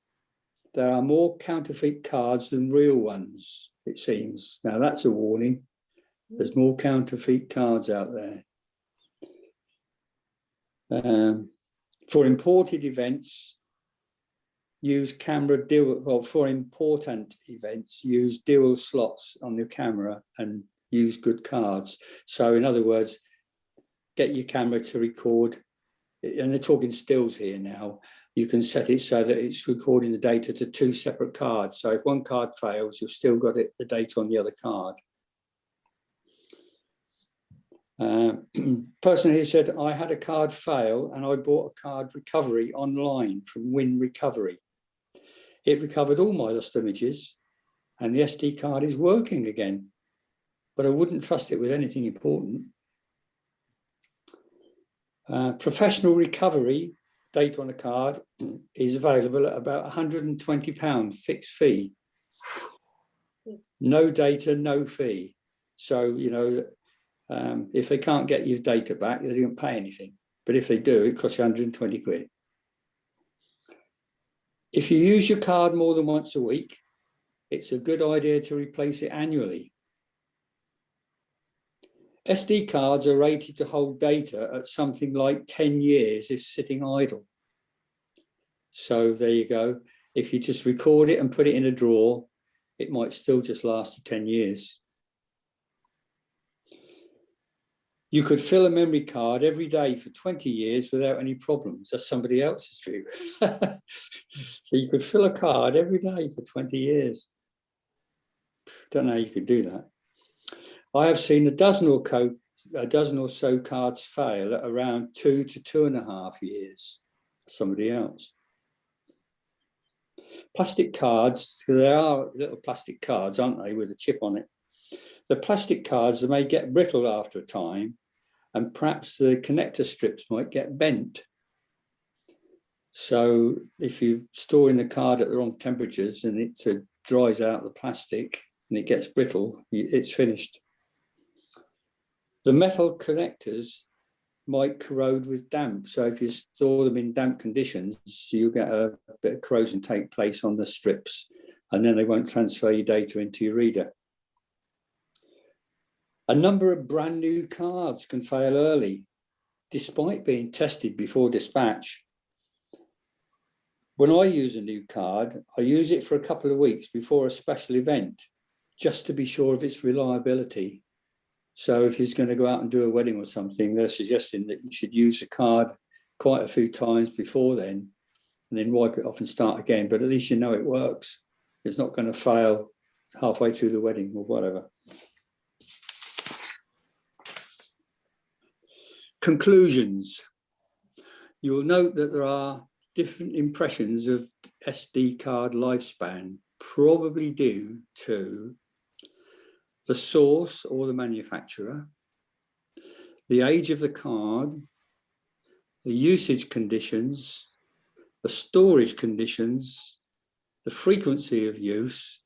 There are more counterfeit cards than real ones, it seems. Now that's a warning. There's more counterfeit cards out there. For imported events, use camera dual, or for important events, use dual slots on your camera and use good cards. So in other words, get your camera to record, and they're talking stills here now, you can set it so that it's recording the data to 2 separate cards. So if one card fails, you've still got the data on the other card. Person here said, I had a card fail and I bought a card recovery online from Win Recovery. It recovered all my lost images and the SD card is working again, but I wouldn't trust it with anything important. Professional recovery data on a card is available at about £120 fixed fee. No data, no fee. So, if they can't get your data back, they don't pay anything. But if they do, it costs you 120 quid. If you use your card more than once a week, it's a good idea to replace it annually. SD cards are rated to hold data at something like 10 years if sitting idle. So there you go. If you just record it and put it in a drawer, it might still just last 10 years. You could fill a memory card every day for 20 years without any problems. That's somebody else's view. So you could fill a card every day for 20 years. Don't know how you could do that. I have seen a dozen or so cards fail at around 2 to 2.5 years. Somebody else. Plastic cards, they are little plastic cards, aren't they, with a chip on it? The plastic cards may get brittle after a time, and perhaps the connector strips might get bent. So if you're storing the card at the wrong temperatures and it dries out the plastic, and it gets brittle, it's finished. The metal connectors might corrode with damp. So if you store them in damp conditions, you get a bit of corrosion take place on the strips, and then they won't transfer your data into your reader. A number of brand new cards can fail early, despite being tested before dispatch. When I use a new card, I use it for a couple of weeks before a special event, just to be sure of its reliability. So if he's going to go out and do a wedding or something, they're suggesting that you should use the card quite a few times before then, and then wipe it off and start again. But at least you know it works. It's not going to fail halfway through the wedding or whatever. Conclusions. You will note that there are different impressions of SD card lifespan, probably due to the source or the manufacturer, the age of the card, the usage conditions, the storage conditions, the frequency of use,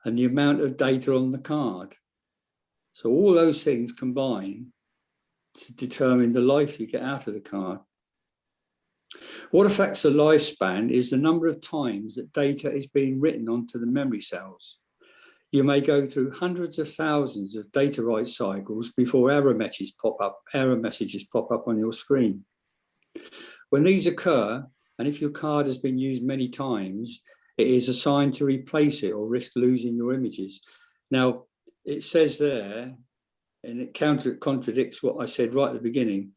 and the amount of data on the card. So all those things combine to determine the life you get out of the card. What affects the lifespan is the number of times that data is being written onto the memory cells. You may go through hundreds of thousands of data write cycles before error messages pop up on your screen. When these occur, and if your card has been used many times, it is a sign to replace it or risk losing your images. Now, it says there, and it contradicts what I said right at the beginning,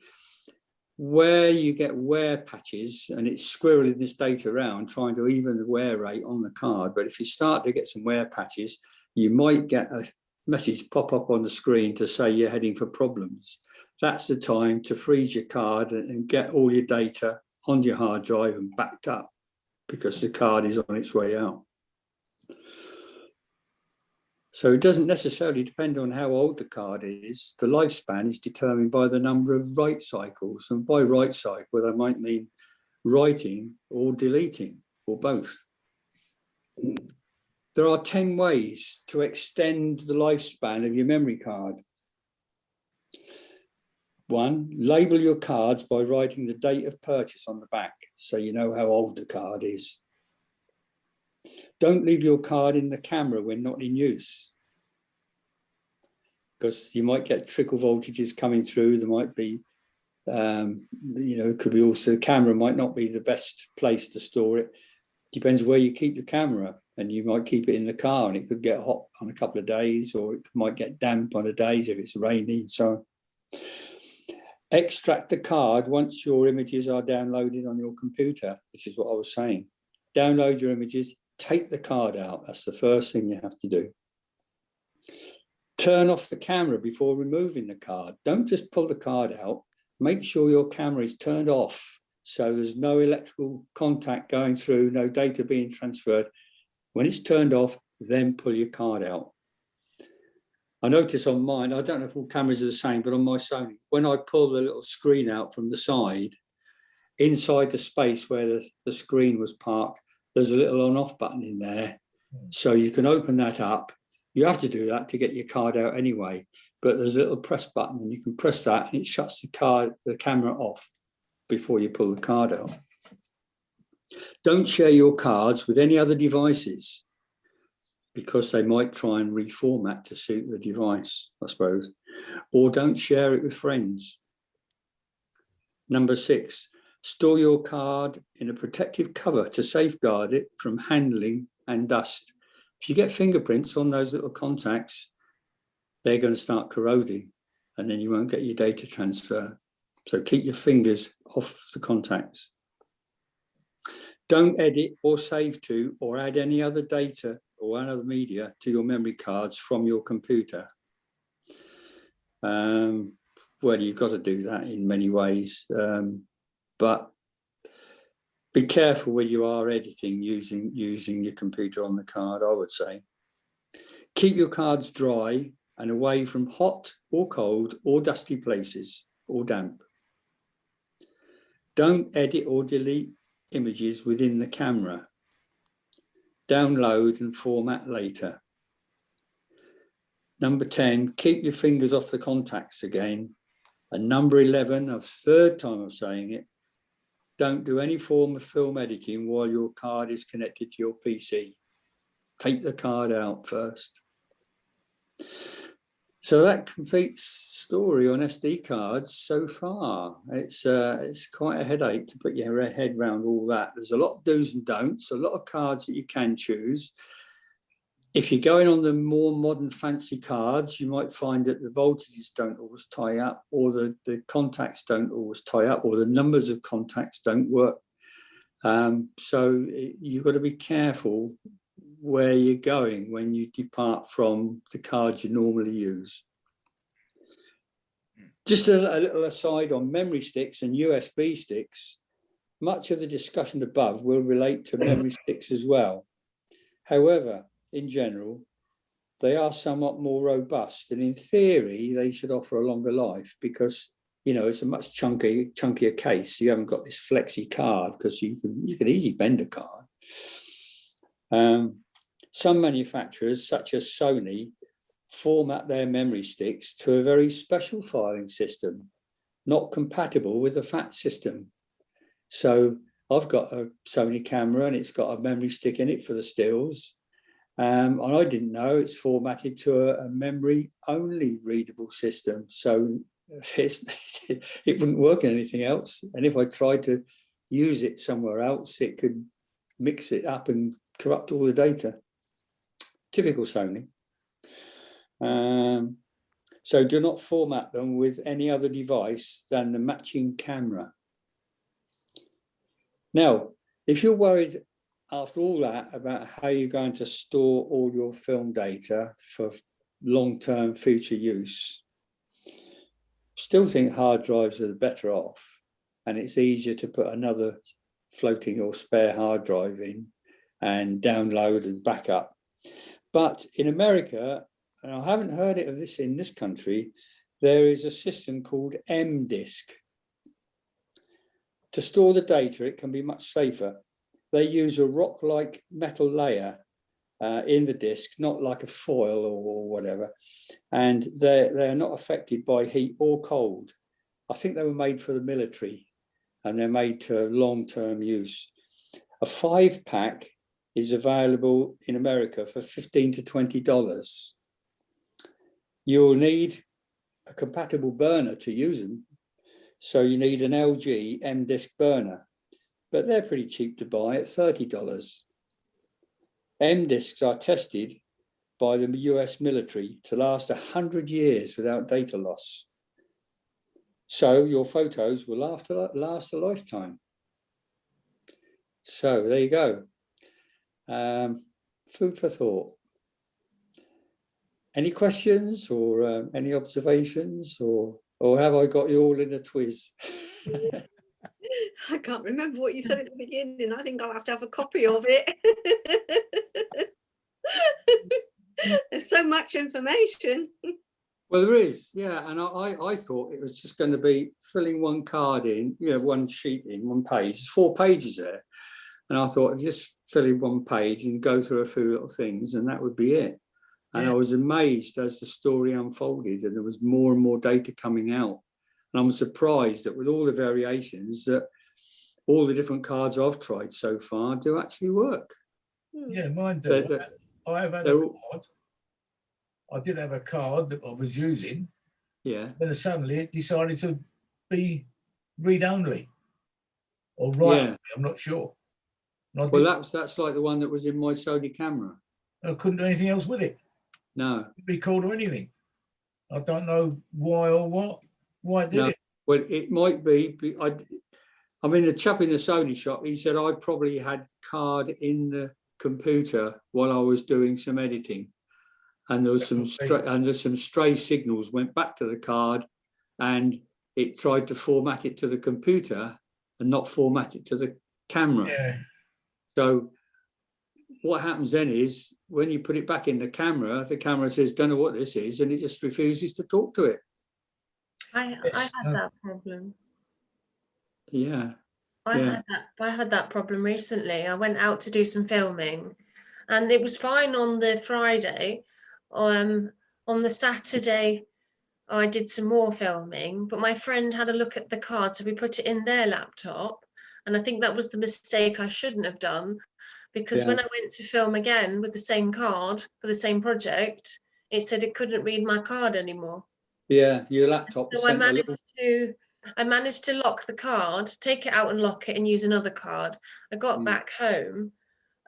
where you get wear patches and it's squirreling this data around, trying to even the wear rate on the card. But if you start to get some wear patches, you might get a message pop up on the screen to say you're heading for problems. That's the time to freeze your card and get all your data on your hard drive and backed up, because the card is on its way out. So it doesn't necessarily depend on how old the card is. The lifespan is determined by the number of write cycles. And by write cycle, I might mean writing or deleting, or both. There are 10 ways to extend the lifespan of your memory card. 1, label your cards by writing the date of purchase on the back, so you know how old the card is. Don't leave your card in the camera when not in use, because you might get trickle voltages coming through. There might be, it could be also the camera might not be the best place to store it. Depends where you keep the camera, and you might keep it in the car and it could get hot on a couple of days, or it might get damp on the days if it's rainy. So extract the card once your images are downloaded on your computer, which is what I was saying. Download your images, take the card out. That's the first thing you have to do. Turn off the camera before removing the card. Don't just pull the card out. Make sure your camera is turned off, so there's no electrical contact going through, no data being transferred. When it's turned off, then pull your card out. I notice on mine, I don't know if all cameras are the same, but on my Sony, when I pull the little screen out from the side, inside the space where the screen was parked, there's a little on-off button in there. So you can open that up. You have to do that to get your card out anyway, but there's a little press button and you can press that and it shuts the camera off before you pull the card out. Don't share your cards with any other devices, because they might try and reformat to suit the device, I suppose. Or don't share it with friends. Number 6, store your card in a protective cover to safeguard it from handling and dust. If you get fingerprints on those little contacts, they're going to start corroding and then you won't get your data transfer. So keep your fingers off the contacts. Don't edit or save to or add any other data or other media to your memory cards from your computer. Well, you've got to do that in many ways, but be careful when you are editing using your computer on the card, I would say. Keep your cards dry and away from hot or cold or dusty places or damp. Don't edit or delete images within the camera. Download and format later. Number 10, keep your fingers off the contacts again. And number 11, a third time I'm saying it, don't do any form of film editing while your card is connected to your PC. Take the card out first. So that completes story on SD cards so far. It's quite a headache to put your head around all that. There's a lot of do's and don'ts, a lot of cards that you can choose. If you're going on the more modern fancy cards, you might find that the voltages don't always tie up, or the contacts don't always tie up, or the numbers of contacts don't work. So you've got to be careful where you're going when you depart from the cards you normally use. Just a little aside on memory sticks and USB sticks. Much of the discussion above will relate to memory sticks as well. However, in general, they are somewhat more robust, and in theory, they should offer a longer life because, you know, it's a much chunkier case. You haven't got this flexi card because you can easily bend a card. Some manufacturers, such as Sony, format their memory sticks to a very special filing system, not compatible with the FAT system. So I've got a Sony camera and it's got a memory stick in it for the stills. And I didn't know it's formatted to a memory-only readable system. So it wouldn't work in anything else. And if I tried to use it somewhere else, it could mix it up and corrupt all the data. Typical Sony. So do not format them with any other device than the matching camera. Now, if you're worried after all that about how you're going to store all your film data for long-term future use, still think hard drives are the better off, and it's easier to put another floating or spare hard drive in and download and back up. But in America, and I haven't heard of this in this country, there is a system called M-Disk. To store the data, it can be much safer. They use a rock-like metal layer in the disk, not like a foil or whatever, and they're not affected by heat or cold. I think they were made for the military, and they're made to long-term use. A 5-pack is available in America for $15 to $20. You'll need a compatible burner to use them. So you need an LG M-Disk burner, but they're pretty cheap to buy at $30. M-Disks are tested by the US military to last 100 years without data loss. So your photos will last a lifetime. So there you go. Food for thought. Any questions or any observations, or have I got you all in a twiz? I can't remember what you said at the beginning. I think I'll have to have a copy of it. There's so much information. Well, there is, yeah. And I thought it was just going to be filling one card in, you know, one sheet in, one page. There's 4 pages there. And I thought I'd just fill in one page and go through a few little things, and that would be it. And I was amazed as the story unfolded, and there was more and more data coming out. And I'm surprised that with all the variations, that all the different cards I've tried so far do actually work. Yeah, mine do. I have had a card. I did have a card that I was using. Yeah. Then suddenly it decided to be read-only. Or write-only, I'm not sure. Well, that's like the one that was in my Sony camera. I couldn't do anything else with it. No. Record or anything. I don't know why or what. Why did it? Well, it might be. I mean, the chap in the Sony shop, he said I probably had card in the computer while I was doing some editing, and there was some stray signals went back to the card, and it tried to format it to the computer and not format it to the camera. Yeah. So what happens then is when you put it back in the camera says, don't know what this is, and it just refuses to talk to it. I had that problem. Yeah. I had that problem recently. I went out to do some filming, and it was fine on the Friday. On on the Saturday, I did some more filming, but my friend had a look at the card, so we put it in their laptop. And I think that was the mistake I shouldn't have done, because when I went to film again with the same card for the same project, it said it couldn't read my card anymore. Yeah, your laptop was So I managed to lock the card, take it out and lock it and use another card. I got back home.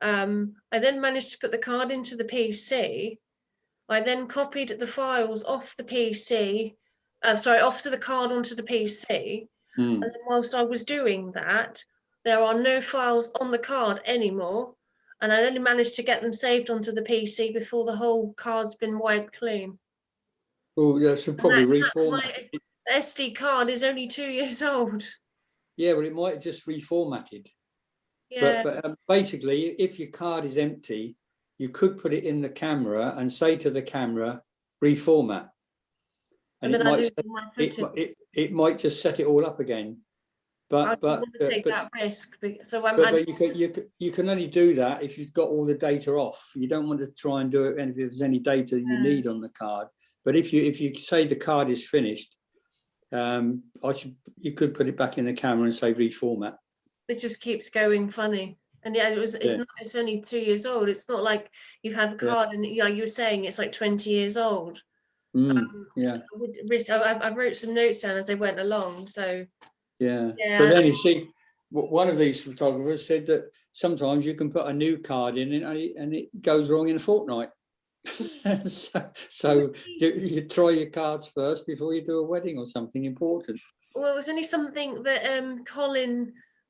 I then managed to put the card into the PC. I then copied the files off the PC, off to the card onto the PC. And then whilst I was doing that, there are no files on the card anymore. And I only managed to get them saved onto the PC before the whole card's been wiped clean. Oh, yeah, should probably reformat. My SD card is only 2 years old. Yeah, well, it might have just reformatted. Yeah. But basically, if your card is empty, you could put it in the camera and say to the camera, reformat. And it might just set it all up again. I don't want to take that risk. So you can only do that if you've got all the data off. You don't want to try and do it if there's any data you need on the card. But if you say the card is finished, you could put it back in the camera and say reformat. It just keeps going funny. And yeah, it's only 2 years old. It's not like you've had the card and you were saying it's like 20 years old. I wrote some notes down as I went along. So but then you see, one of these photographers said that sometimes you can put a new card in and it goes wrong in a fortnight. so you try your cards first before you do a wedding or something important. Well, it was only something that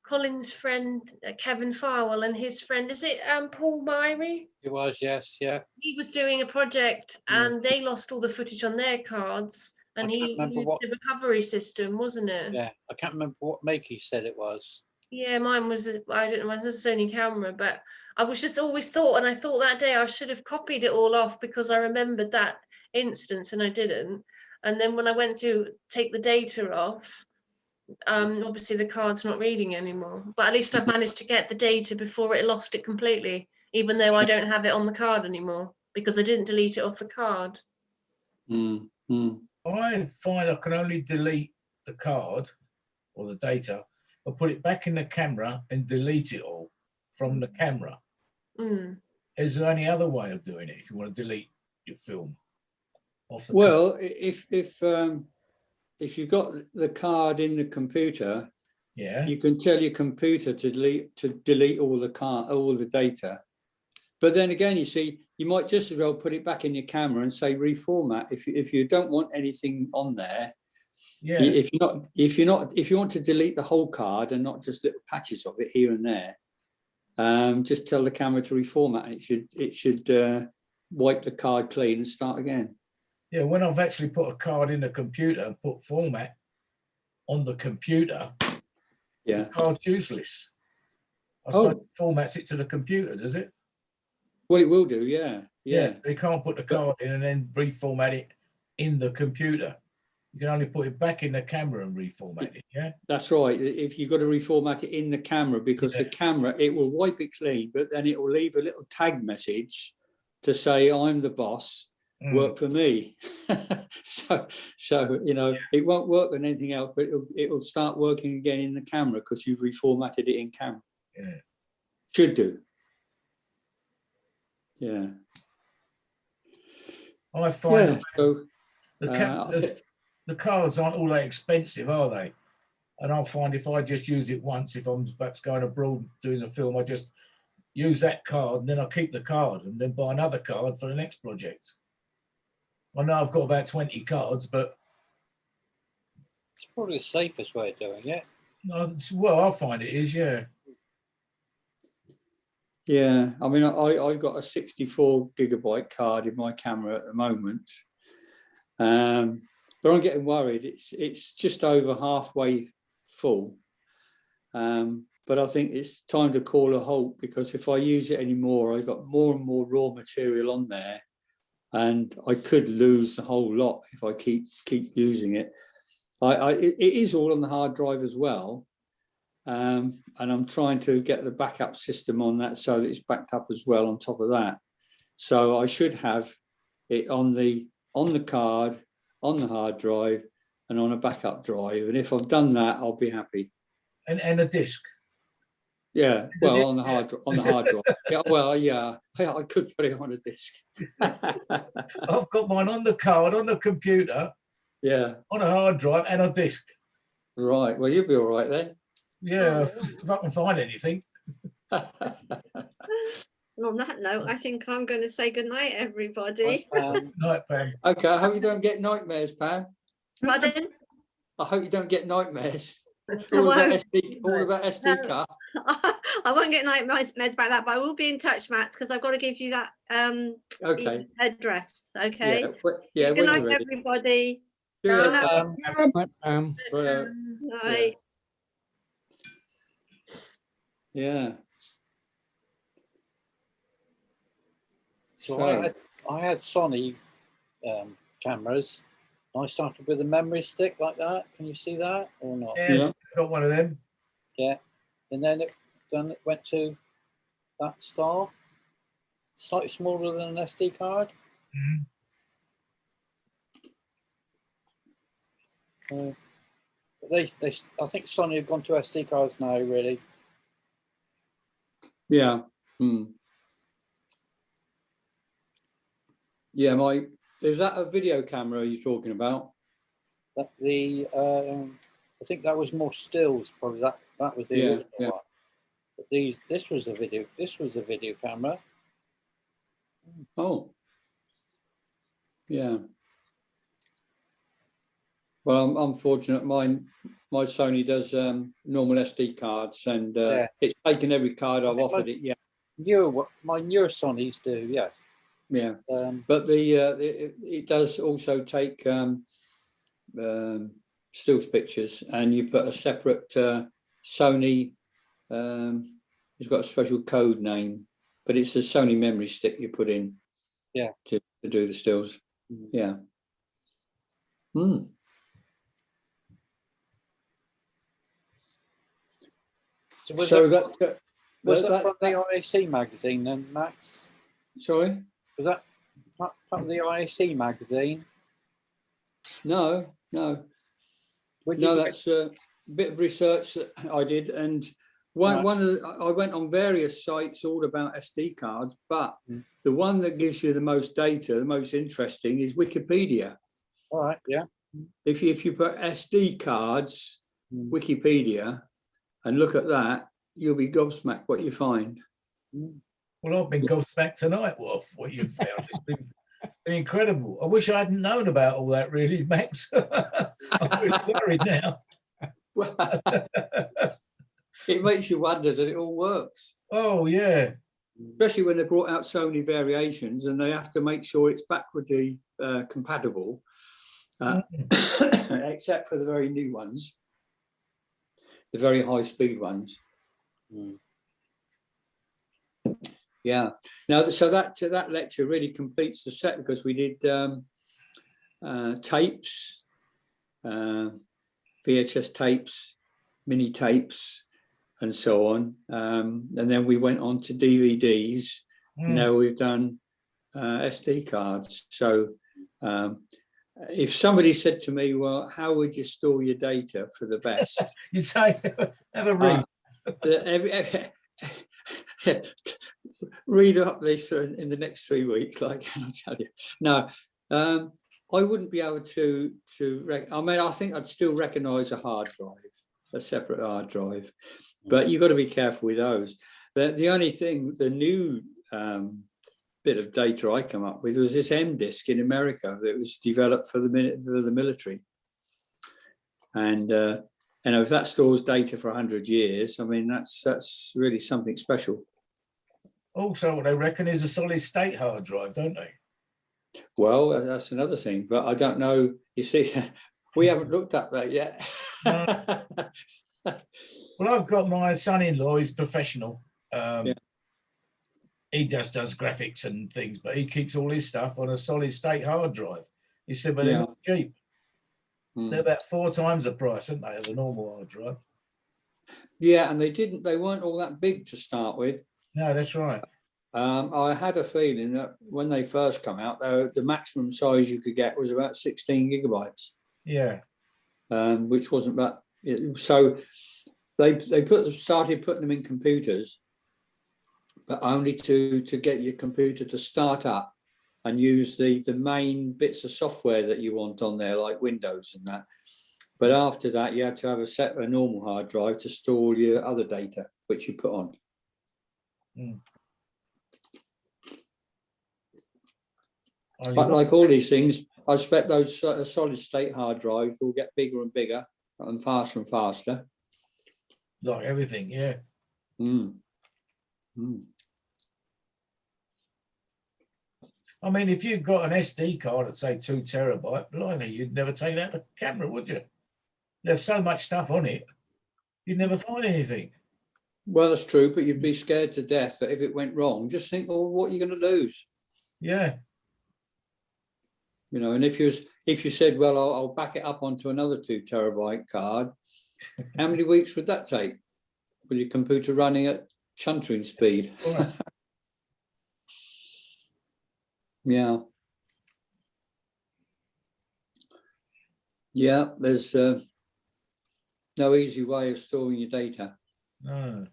Colin's friend Kevin Farwell and his friend, is it Paul Myrie? It was, yes, yeah. He was doing a project and they lost all the footage on their cards, and he used the recovery system, wasn't it? Yeah, I can't remember what make he said it was. Yeah, mine was I don't know, it was a Sony camera, but I was just always thought, and I thought that day I should have copied it all off because I remembered that instance and I didn't. And then when I went to take the data off, obviously the card's not reading anymore, but at least I've managed to get the data before it lost it completely, even though I don't have it on the card anymore because I didn't delete it off the card. I find I can only delete the card or the data or put it back in the camera and delete it all from the camera. Is there any other way of doing it if you want to delete your film off the camera? If you've got the card in the computer, you can tell your computer to delete all the data. But then again, you see, you might just as well put it back in your camera and say reformat if you don't want anything on there. Yeah. If you want to delete the whole card and not just little patches of it here and there, just tell the camera to reformat and it should wipe the card clean and start again. Yeah, when I've actually put a card in the computer and put format on the computer, the card's useless. I suppose it formats it to the computer, does it? Well, it will do, yeah. You can't put the card in and then reformat it in the computer. You can only put it back in the camera and reformat it, yeah? That's right. If you've got to reformat it in the camera, because the camera, it will wipe it clean, but then it will leave a little tag message to say, I'm the boss, work for me. so it won't work on anything else, but it'll start working again in the camera because you've reformatted it in camera. Yeah. Should do. Yeah. I find the cards aren't all that expensive, are they? And I'll find if I just use it once, if I'm perhaps going abroad doing a film, I just use that card and then I keep the card and then buy another card for the next project. I know I've got about 20 cards, but it's probably the safest way of doing it. Well, I find it is, yeah. Yeah, I mean, I've got a 64 gigabyte card in my camera at the moment, but I'm getting worried. It's just over halfway full, but I think it's time to call a halt because if I use it anymore, I've got more and more raw material on there, and I could lose the whole lot if I keep using it. It is all on the hard drive as well. And I'm trying to get the backup system on that so that it's backed up as well on top of that. So I should have it on the on the card, on the hard drive, and on a backup drive. And if I've done that, I'll be happy. And a disc. Yeah, well, on the hard drive. Yeah, well, yeah, I could put it on a disc. I've got mine on the card, on the computer, Yeah, on a hard drive, and a disc. right. Well, you'll be all right then. Yeah, if I can find anything. And on that note, I think I'm going to say goodnight, everybody. Night, Pam. Okay, I hope you don't get nightmares, Pam. Pardon? I hope you don't get nightmares. I All about won't. SD No. card. I won't get nightmares about that, but I will be in touch, Matt, because I've got to give you that Okay. address. Okay. Yeah, Good when night, you're ready. everybody. Cheers. Um, Night. Yeah. So I had Sony cameras. I started with a memory stick like that. Can you see that or not? Yes, Yeah. got one of them. Yeah. And then it went to that style, slightly smaller than an SD card. Mhm. So they I think Sony have gone to SD cards now, really. Yeah. Yeah, is that a video camera you're talking about? That I think that was more stills, probably that was the original yeah. one. But this was a video camera. Oh. Yeah. Well, I'm fortunate. My Sony does normal SD cards, and it's taken every card I've offered it. Yeah. My newer Sonys do, yes. Yeah. But it does also take stills pictures, and you put a separate Sony. It's got a special code name, but it's a Sony memory stick you put in. Yeah. To do the stills. Yeah. So was that from the IAC magazine then, Max? Sorry? Was that part of the IAC magazine? No. That's a bit of research that I did, and I went on various sites all about SD cards, but the one that gives you the most data, the most interesting, is Wikipedia. All right, yeah. If you put SD cards, Wikipedia, and look at that, you'll be gobsmacked what you find. Well, I've been gobsmacked tonight, Wolf, what you've found. It's been incredible. I wish I hadn't known about all that, really, Max. I'm really worried now. Well, it makes you wonder that it all works. Oh, yeah. Especially when they brought out so many variations, and they have to make sure it's backwardly compatible, except for the very new ones, the very high-speed ones. Yeah. Now, so that lecture really completes the set, because we did tapes, VHS tapes, mini tapes, and so on. And then we went on to DVDs. Now we've done SD cards. So if somebody said to me, well, how would you store your data for the best? You'd say, have a read. Read up this in the next 3 weeks, like I'll tell you. No, I wouldn't be able to. I mean, I think I'd still recognise a hard drive, a separate hard drive, but you've got to be careful with those. The only thing, the new bit of data I come up with was this M disk in America that was developed for the military, and if that stores data for 100 years, I mean that's really something special. Also, what they reckon is a solid state hard drive, don't they? Well, that's another thing, but I don't know. You see, we haven't looked at that yet. No. Well, I've got my son-in-law, he's professional. He just does graphics and things, but he keeps all his stuff on a solid state hard drive. He said, but they're not cheap. They're about 4 times the price, aren't they, of a normal hard drive? Yeah, and they weren't all that big to start with. No, that's right. I had a feeling that when they first come out, the maximum size you could get was about 16 gigabytes. Yeah. Which wasn't that. So they started putting them in computers, but only to get your computer to start up and use the main bits of software that you want on there, like Windows and that. But after that, you had to have a normal hard drive to store all your other data, which you put on. Mm. But like all these things, I expect those solid state hard drives will get bigger and bigger and faster. Like everything, yeah. Mm. Mm. I mean, if you've got an SD card at say 2 terabyte, blimey, you'd never take that to camera, would you? There's so much stuff on it, you'd never find anything. Well, that's true, but you'd be scared to death that if it went wrong, just think, oh, what are you going to lose? Yeah. You know, and if you said, well, I'll back it up onto another 2 terabyte card, how many weeks would that take with your computer running at chuntering speed? Right. Yeah. Yeah, there's no easy way of storing your data. No.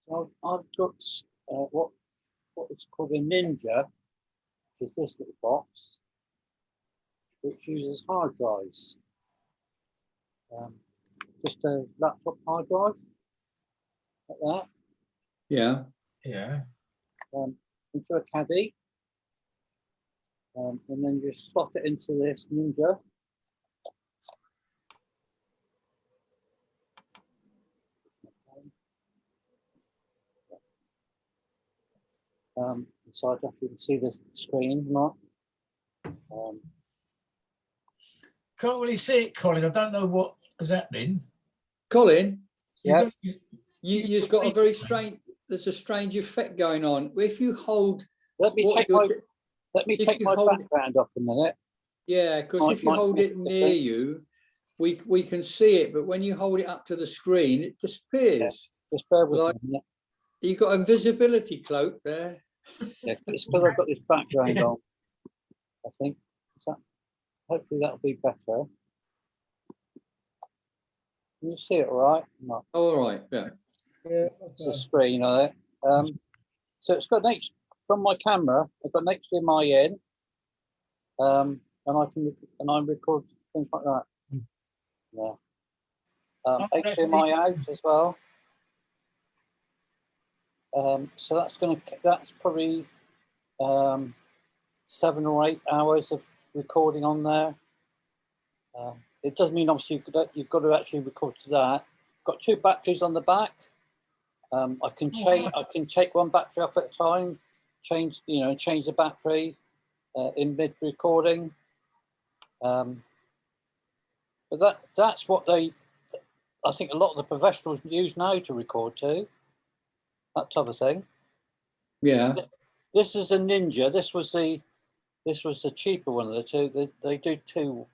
So I've got what is called a Ninja, which is this little box, which uses hard drives. Just a laptop hard drive, like that. Yeah. Yeah. Into a caddy. And then you slot it into this Ninja. So I don't know if you can see the screen or not. Can't really see it, Colin. I don't know what is happening. Colin, Yeah. you've got a very strange, there's a strange effect going on. If you hold... Let me take my background off a minute. Yeah, because if you hold it near you, we can see it, but when you hold it up to the screen, it disappears. Yeah, just bear with like, me. You've got a invisibility cloak there. Yeah, it's because I've got this background on, I think. So hopefully that'll be better. Can you see it all right? No. Oh, all right, yeah. Yeah. It's a screen on it. So it's got an from my camera, I've got an HDMI in. And I record things like that. Yeah. HDMI out as well. So that's probably 7 or 8 hours of recording on there. It does mean obviously you've got to actually record to that. Got 2 batteries on the back. I can take one battery off at a time, change the battery in mid recording. But that's what I think a lot of the professionals use now to record to. That type of thing. Yeah. This is a Ninja. This was the cheaper one of the two. They do two.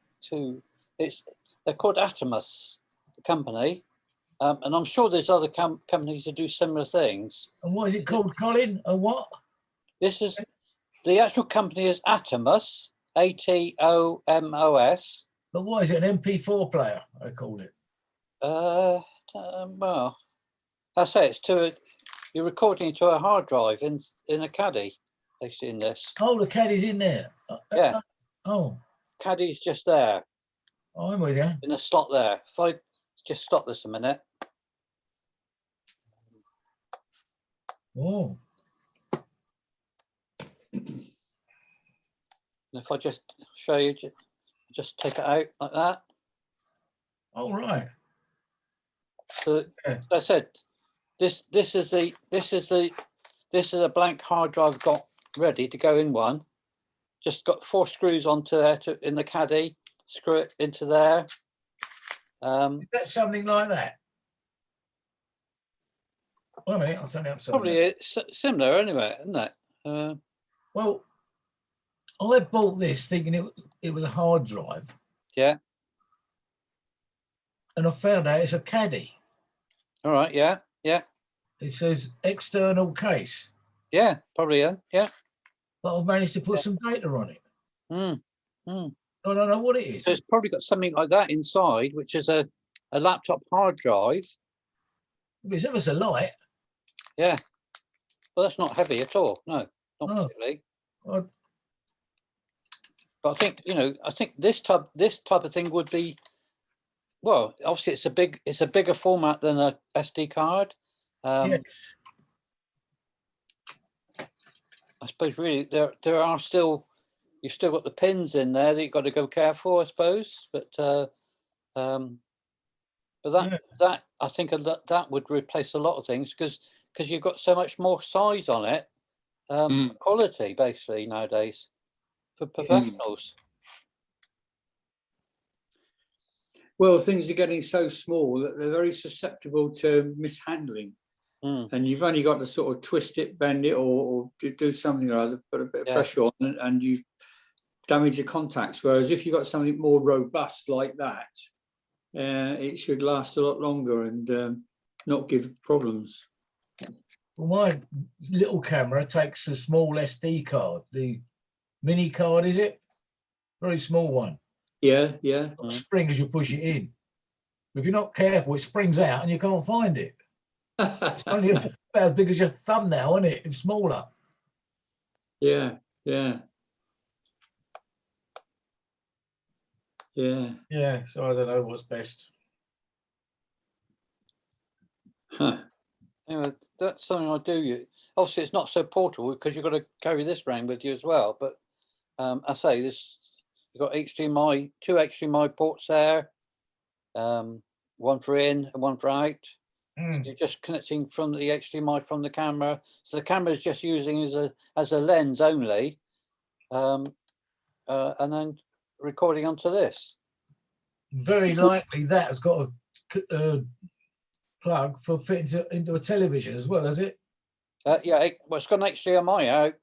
They're called Atomus, the company, and I'm sure there's other companies that do similar things. And what is it called, Colin? A what? This is the actual company is Atomus, ATOMOS. But what is it? An MP4 player? I called it. Well, I say you're recording to a hard drive in a caddy. They see in this. Oh, the caddy's in there. Yeah. Oh. Caddy's just there. Oh, I'm with you. In a slot there. If I just stop this a minute. Oh. And if I just show you, just take it out like that. All right. So as I said, this is a blank hard drive got ready to go in one. Just got 4 screws onto there in the caddy. Screw it into there. Is that something like that? Wait a minute, I'll turn it upside Probably down. it's similar anyway, isn't it? Well, I bought this thinking it was a hard drive. Yeah. And I found out it's a caddy. All right. Yeah. Yeah. It says external case. Yeah, probably. Yeah. But I've managed to put some data on it. Mm. Mm. I don't know what it is. So it's probably got something like that inside, which is a laptop hard drive. It's ever so light. Yeah. Well, that's not heavy at all. No, not Oh. particularly. I- But I think, I think this type of thing would be, well, obviously it's a bigger format than a SD card. Yes. I suppose really there are still, you've still got the pins in there that you've got to go careful, I suppose. But that I think that would replace a lot of things because you've got so much more size on it, quality basically nowadays for professionals. Well, things are getting so small that they're very susceptible to mishandling. And you've only got to sort of twist it, bend it, or do something or other, put a bit of pressure on, and you damage your contacts. Whereas if you've got something more robust like that, it should last a lot longer and not give problems. Well, my little camera takes a small SD card, the mini card, is it? Very small one. Yeah. Got a spring as you push it in. If you're not careful, it springs out and you can't find it. It's only about as big as your thumbnail, isn't it? It's smaller. Yeah. Yeah, so I don't know what's best. Huh. Anyway, that's something I do. Obviously, it's not so portable because you've got to carry this around with you as well. But I say this, you've got HDMI, 2 HDMI ports there, one for in and one for out. You're just connecting from the HDMI from the camera, so the camera is just using as a lens only, and then recording onto this. Very likely that has got a plug for fitting into a television as well, has it? Yeah, well, it's got an HDMI out.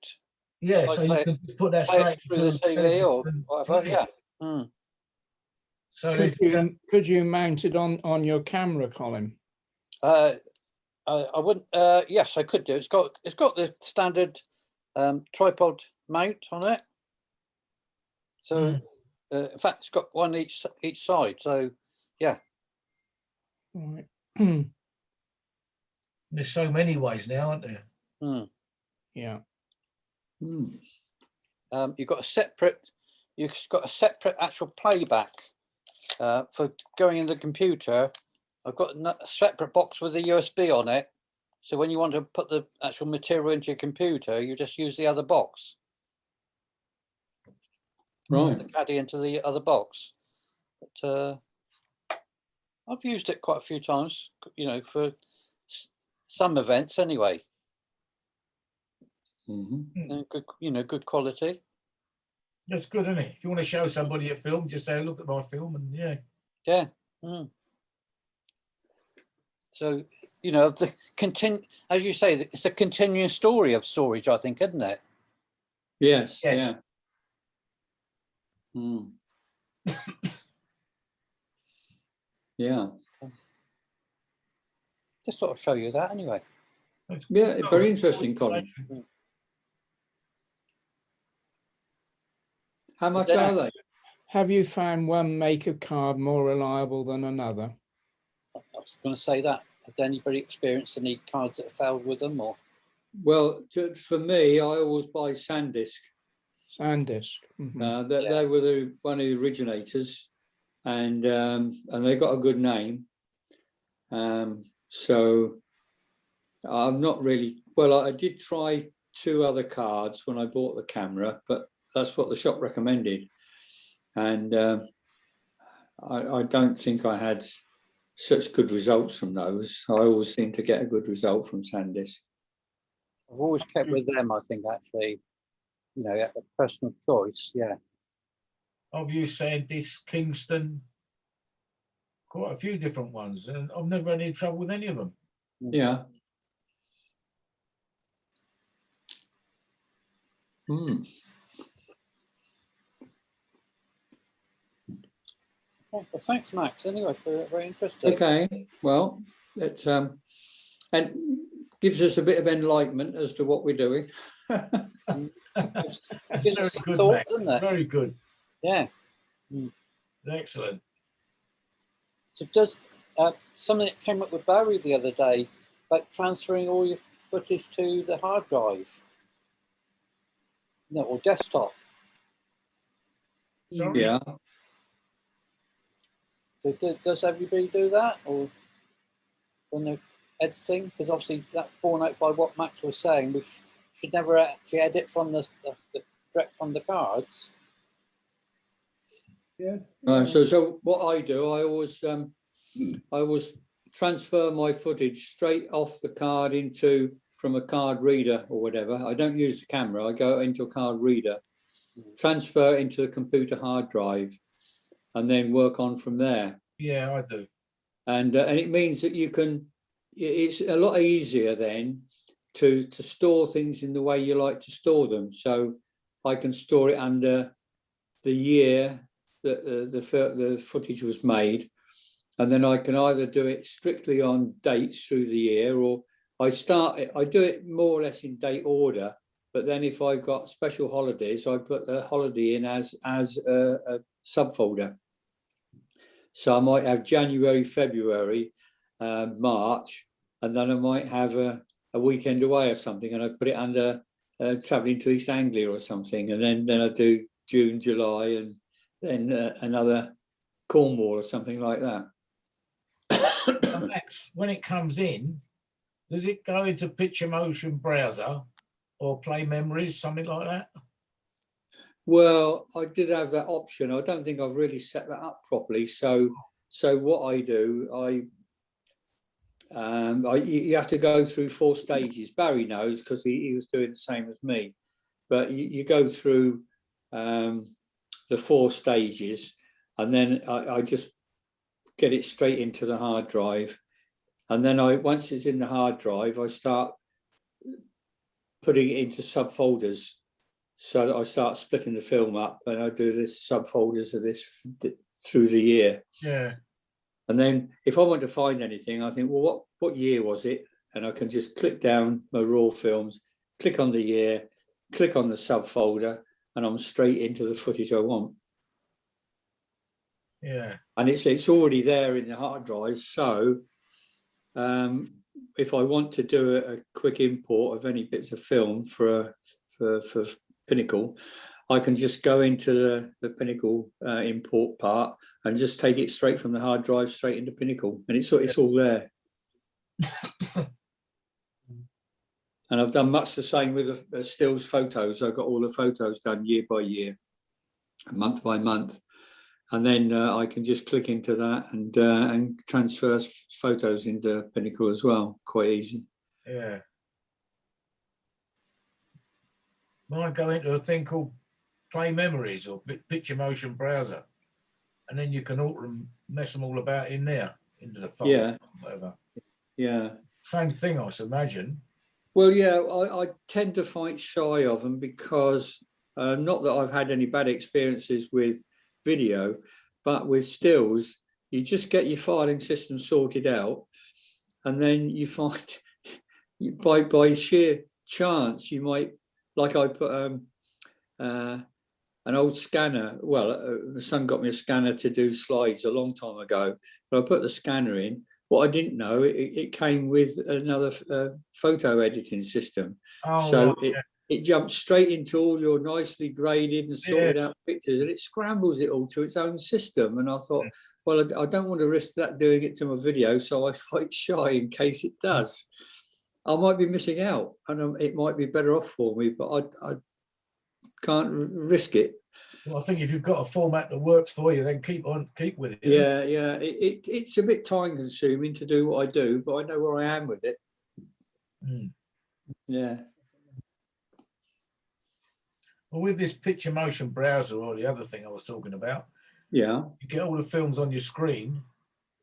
Yeah, so you can put that straight through the TV or whatever. Yeah. So could you mount it on your camera, Colin? I wouldn't. Yes, I could do. It's got the standard tripod mount on it. So in fact, it's got one each side. So yeah. Right. There's so many ways now, aren't there? Yeah. You've got a separate actual playback for going in the computer. I've got a separate box with a USB on it. So when you want to put the actual material into your computer, you just use the other box. Right. The caddy into the other box. But I've used it quite a few times, for some events anyway. And good, good quality. That's good, isn't it? If you want to show somebody a film, just say, "Look at my film," and yeah. So the as you say, it's a continuous story of storage, I think, isn't it? Yes. Yes. Yeah. Yeah. Just sort of show you that anyway. Yeah, very interesting, Colin. How much are they? Have you found one make of card more reliable than another? I was going to say that. Has anybody experienced any cards that have failed with them, or? Well, for me, I always buy SanDisk. SanDisk. They were one of the originators, and they got a good name. So I'm not really. Well, I did try 2 other cards when I bought the camera, but that's what the shop recommended, and I don't think I had such good results from those. I always seem to get a good result from SanDisk. I've always kept with them, I think, actually, a personal choice. Yeah. I've used SanDisk, Kingston, quite a few different ones, and I've never had any trouble with any of them. Yeah. Well, thanks, Max. Anyway, very interesting. Okay. Well, and gives us a bit of enlightenment as to what we're doing. That's Gives very us some good, thought, Mac. doesn't it? Very good. Yeah. Excellent. So does something that came up with Barry the other day about transferring all your footage to the hard drive, no, or desktop. Sorry. Yeah. So does everybody do that, or when they're editing? Because obviously that's borne out by what Max was saying. We should never actually edit from the direct from the cards. Yes. So what I do, I always transfer my footage straight off the card from a card reader or whatever. I don't use the camera. I go into a card reader, transfer into the computer hard drive, and then work on from there. Yeah, I do. And it means that you can. It's a lot easier then to store things in the way you like to store them. So I can store it under the year that the footage was made, and then I can either do it strictly on dates through the year, or I do it more or less in date order. But then if I've got special holidays, I put the holiday in as a subfolder. So I might have January, February, March, and then I might have a weekend away or something, and I put it under traveling to East Anglia or something, and then I do June, July, and then another Cornwall or something like that. Max, when it comes in, does it go into Picture Motion browser or Play Memories, something like that? Well, I did have that option. I don't think I've really set that up properly. So what I do, you have to go through 4 stages. Barry knows because he was doing the same as me. But you go through the 4 stages, and then I just get it straight into the hard drive. And then once it's in the hard drive, I start putting it into subfolders. So that I start splitting the film up, and I do this subfolders of this through the year. Yeah. And then if I want to find anything, I think, well, what year was it? And I can just click down my raw films, click on the year, click on the subfolder, and I'm straight into the footage I want. Yeah. And it's already there in the hard drive. So if I want to do a quick import of any bits of film for Pinnacle, I can just go into the Pinnacle import part and just take it straight from the hard drive straight into Pinnacle, and it's all there. And I've done much the same with the stills photos. I've got all the photos done year by year, month by month, and then I can just click into that and transfer photos into Pinnacle as well. Quite easy. Yeah. Might go into a thing called Play Memories or Picture Motion browser, and then you can alter them, mess them all about in there into the folder. Yeah. Whatever. Yeah. Same thing, I should imagine. Well, yeah, I tend to fight shy of them because not that I've had any bad experiences with video, but with stills, you just get your filing system sorted out, and then you find by sheer chance you might, like I put an old scanner. Well, my son got me a scanner to do slides a long time ago, but I put the scanner in. What I didn't know, it came with another photo editing system. Oh, so right, it jumps straight into all your nicely graded and sorted out pictures, and it scrambles it all to its own system. And I thought, well, I don't want to risk that doing it to my video, so I fight shy in case it does. I might be missing out, and it might be better off for me, but I can't risk it. Well, I think if you've got a format that works for you, then keep with it. Yeah. It's a bit time consuming to do what I do, but I know where I am with it. Yeah. Well, with this Picture Motion browser or the other thing I was talking about, Yeah. you get all the films on your screen,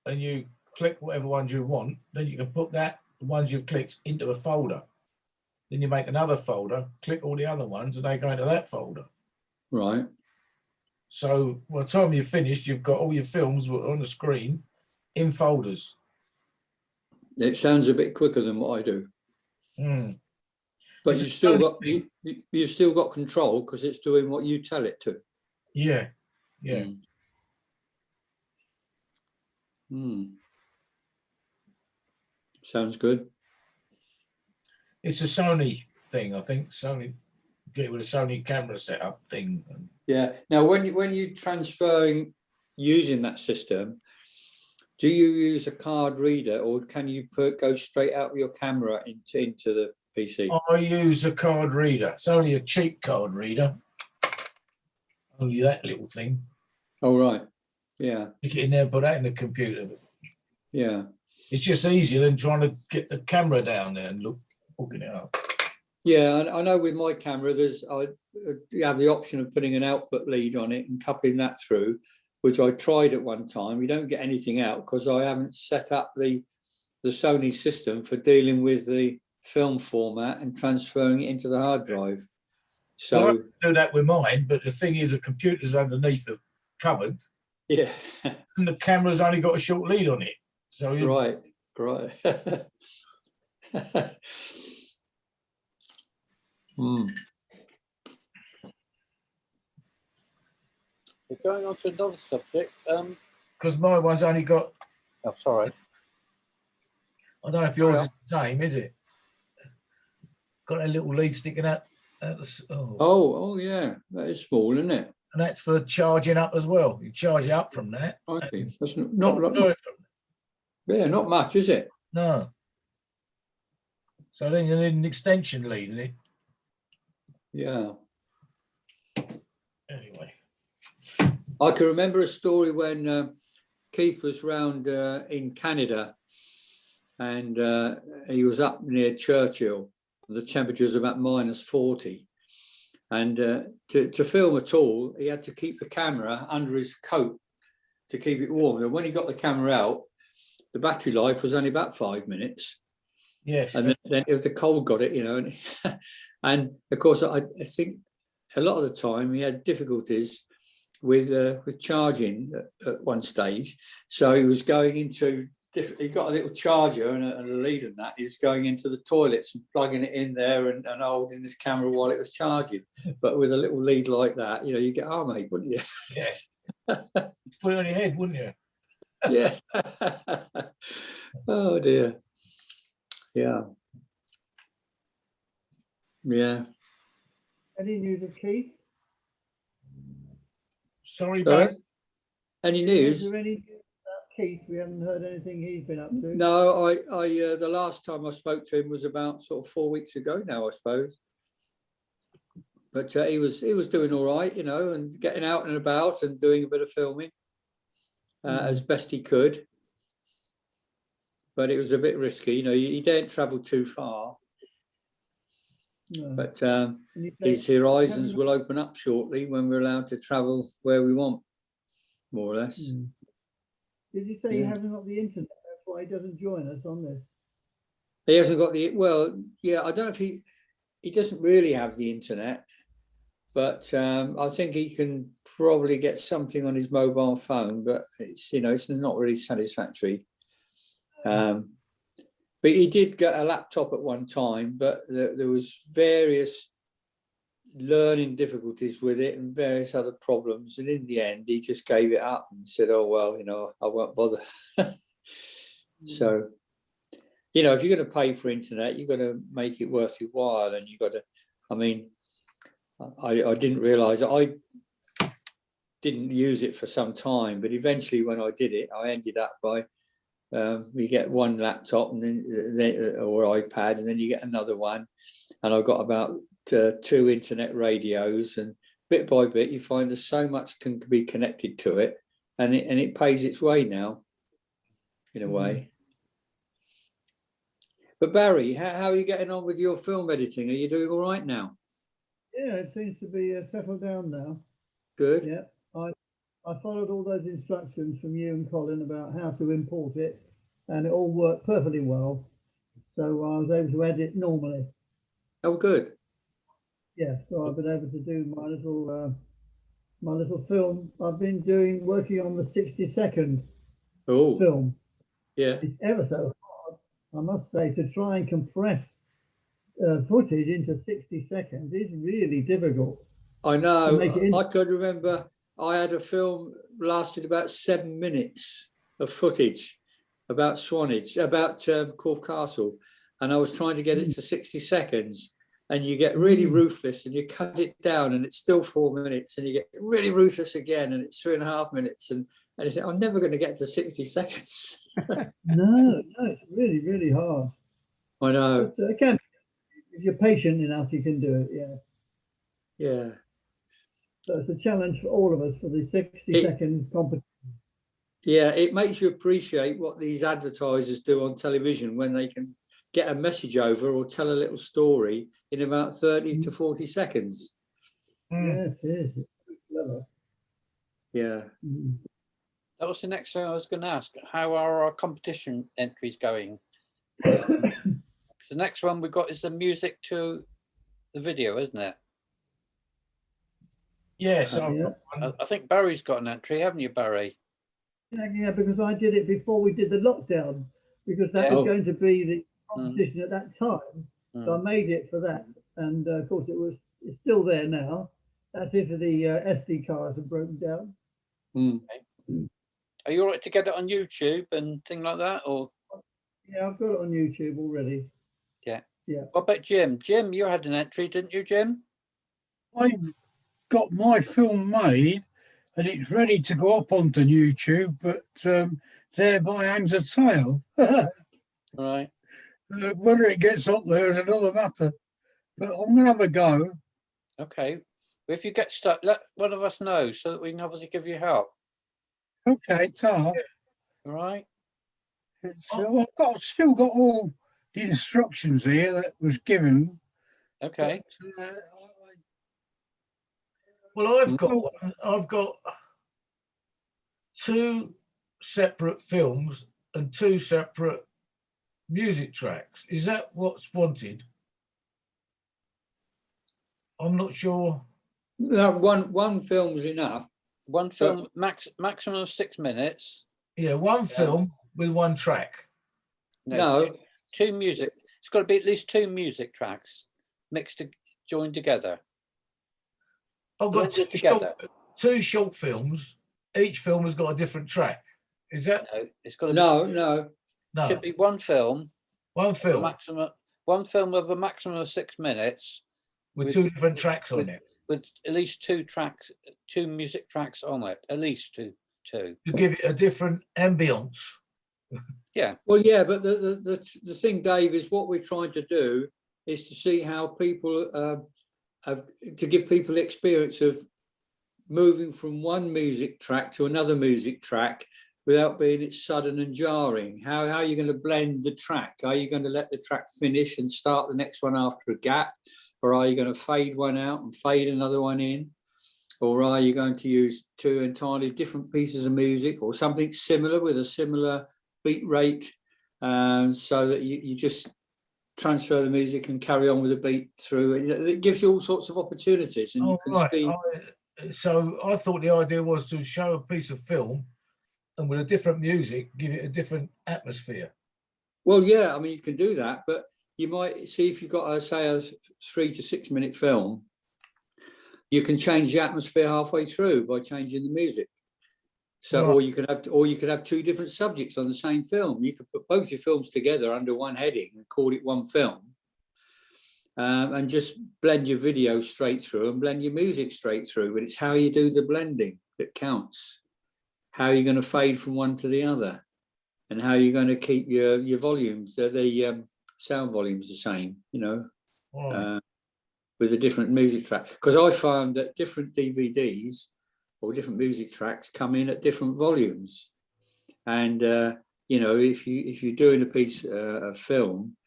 and you click whatever ones you want. Then you can put the ones you've clicked into a folder. Then you make another folder, click all the other ones, and they go into that folder. Right. So by the time you've finished, you've got all your films on the screen in folders. It sounds a bit quicker than what I do. Mm. But It's a you've still Sony got thing. you've still got control because it's doing what you tell it to. Yeah, yeah. Mm. Mm. Sounds good. It's a Sony thing, I think. Sony get it with a Sony camera setup thing. Yeah. Now, when you transferring using that system, do you use a card reader or can you go straight out with your camera into the PC? I use a card reader. It's only a cheap card reader. Only that little thing. Oh, right. Yeah. You get in there, put that in the computer. Yeah. It's just easier than trying to get the camera down there and hooking it up. Yeah, I know with my camera, you have the option of putting an output lead on it and coupling that through, which I tried at one time. You don't get anything out because I haven't set up the Sony system for dealing with the film format and transferring it into the hard drive. So well, I do that with mine, but the thing is, the computer's underneath the cupboard. Yeah. And the camera's only got a short lead on it. So right. Mm. We're going on to another subject. because my one's only got. Oh, sorry. I don't know if yours is the same, is it? Got a little lead sticking out. Oh, yeah, that is small, isn't it? And that's for charging up as well. You charge it up from that. Okay, that's not not much, is it? No. So then you need an extension lead in it. Yeah. Anyway. I can remember a story when Keith was round in Canada and he was up near Churchill. The temperature was about -40. And to film at all, he had to keep the camera under his coat to keep it warm. And when he got the camera out, the battery life was only about 5 minutes. Yes. And then if the cold got it, and of course, I think a lot of the time he had difficulties with charging at one stage. So he was going into, he got a little charger and a lead and that. He's going into the toilets and plugging it in there and holding his camera while it was charging. But with a little lead like that, you get, oh, mate, wouldn't you? Yeah. Put it on your head, wouldn't you? Yeah. Oh, dear. Yeah. Yeah. Any news of Keith? Sorry, Sorry? Any news? Is there any news about Keith? We haven't heard anything he's been up to. No, I the last time I spoke to him was about sort of 4 weeks ago now, I suppose. But he was doing all right, and getting out and about and doing a bit of filming as best he could. But it was a bit risky, he daren't travel too far. No. But his horizons will open up shortly when we're allowed to travel where we want, more or less. Did you say he hasn't got the internet? That's why he doesn't join us on this. He hasn't got I don't know if he doesn't really have the internet, but I think he can probably get something on his mobile phone, but it's not really satisfactory. But he did get a laptop at one time, but there was various learning difficulties with it and various other problems. And in the end, he just gave it up and said, oh, well, I won't bother. So, if you're going to pay for internet, you've got to make it worth your while. And you've got to, I didn't realise, I didn't use it for some time, but eventually when I did it, I ended up by, we get one laptop and then or iPad, and then you get another one, and I've got about 2 internet radios, and bit by bit you find there's so much can be connected to it, and it pays its way now, in a way. But Barry, how are you getting on with your film editing? Are you doing all right now? Yeah, it seems to be settled down now. Good. Yeah, I followed all those instructions from you and Colin about how to import it, and it all worked perfectly well. So I was able to edit normally. Oh, good. Yeah, so I've been able to do my little film. I've been working on the 60-second film. Yeah. It's ever so hard, I must say, to try and compress footage into 60 seconds is really difficult. I know. make it I can remember I had a film lasted about 7 minutes of footage about Swanage, about Corfe Castle, and I was trying to get it to 60 seconds. And you get really ruthless, and you cut it down, and it's still 4 minutes, and you get really ruthless again, and it's 3.5 minutes, and you think, I'm never going to get to 60 seconds. No, it's really, really hard. I know. But again, if you're patient enough, you can do it. Yeah. Yeah. So it's a challenge for all of us for the 60-second competition. Yeah, it makes you appreciate what these advertisers do on television when they can get a message over or tell a little story in about 30 to 40 seconds. Yes, it is. It's clever. Yeah. That was the next thing I was going to ask. How are our competition entries going? The next one we've got is the music to the video, isn't it? Yes, I think Barry's got an entry, haven't you, Barry? Yeah, because I did it before we did the lockdown, because that was going to be the competition at that time. So I made it for that, and of course it's still there now. That's if the SD cards are broken down. Okay. Are you all right to get it on YouTube and things like that, or? Yeah, I've got it on YouTube already. Yeah. Yeah. What about Jim? Jim, you had an entry, didn't you, Jim? I've got my film made and it's ready to go up onto YouTube, but thereby hangs a tale. Right. Whether it gets up there is another matter, but I'm going to have a go. Okay. If you get stuck, let one of us know so that we can obviously give you help. Okay, Tar. All right. I've still got all the instructions here that was given. Okay. But, well, I've got 2 separate films and 2 separate music tracks. Is that what's wanted? I'm not sure. No, one film's enough. One film, maximum of 6 minutes. Yeah, one film with one track. No. Two music. It's got to be at least 2 music tracks joined together. I've got 2 short films. Each film has got a different track. Is that? No, it's got to No. It should be one film. One film. One film of a maximum of 6 minutes. With 2 different tracks on it. With at least 2 tracks, 2 music tracks on it. At least two. To give it a different ambience. Yeah. Well, yeah, but the thing, Dave, is what we're trying to do is to see how people to give people the experience of moving from one music track to another music track without being sudden and jarring. How are you going to blend the track? Are you going to let the track finish and start the next one after a gap? Or are you going to fade one out and fade another one in? Or are you going to use 2 entirely different pieces of music or something similar with a similar beat rate so that you just transfer the music and carry on with the beat through? It gives you all sorts of opportunities. And you can see. So I thought the idea was to show a piece of film and with a different music, give it a different atmosphere. Well, yeah, I mean, you can do that, but you might see if you've got, say, a 3 to 6 minute film, you can change the atmosphere halfway through by changing the music. So, right. or you could have 2 different subjects on the same film. You could put both your films together under one heading and call it one film, and just blend your video straight through and blend your music straight through. But it's how you do the blending that counts. How you're going to fade from one to the other, and how you're going to keep your volumes, the sound volumes the same, with a different music track. Because I found that different DVDs or different music tracks come in at different volumes. And, if you're doing a piece of film,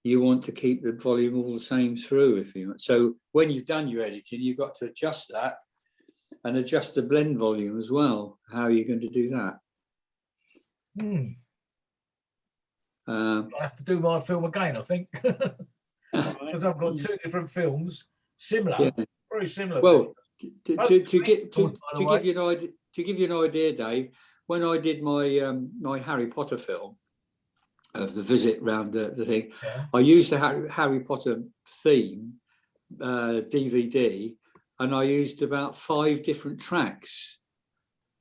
you want to keep the volume all the same through. So when you've done your editing, you've got to adjust that and adjust the blend volume as well. How are you going to do that? I have to do my film again, I think, because I've got 2 different films, similar, very similar. Well, to give you an idea, Dave, when I did my my Harry Potter film, the visit round the thing. Yeah. I used the Harry Potter theme DVD, and I used about 5 different tracks.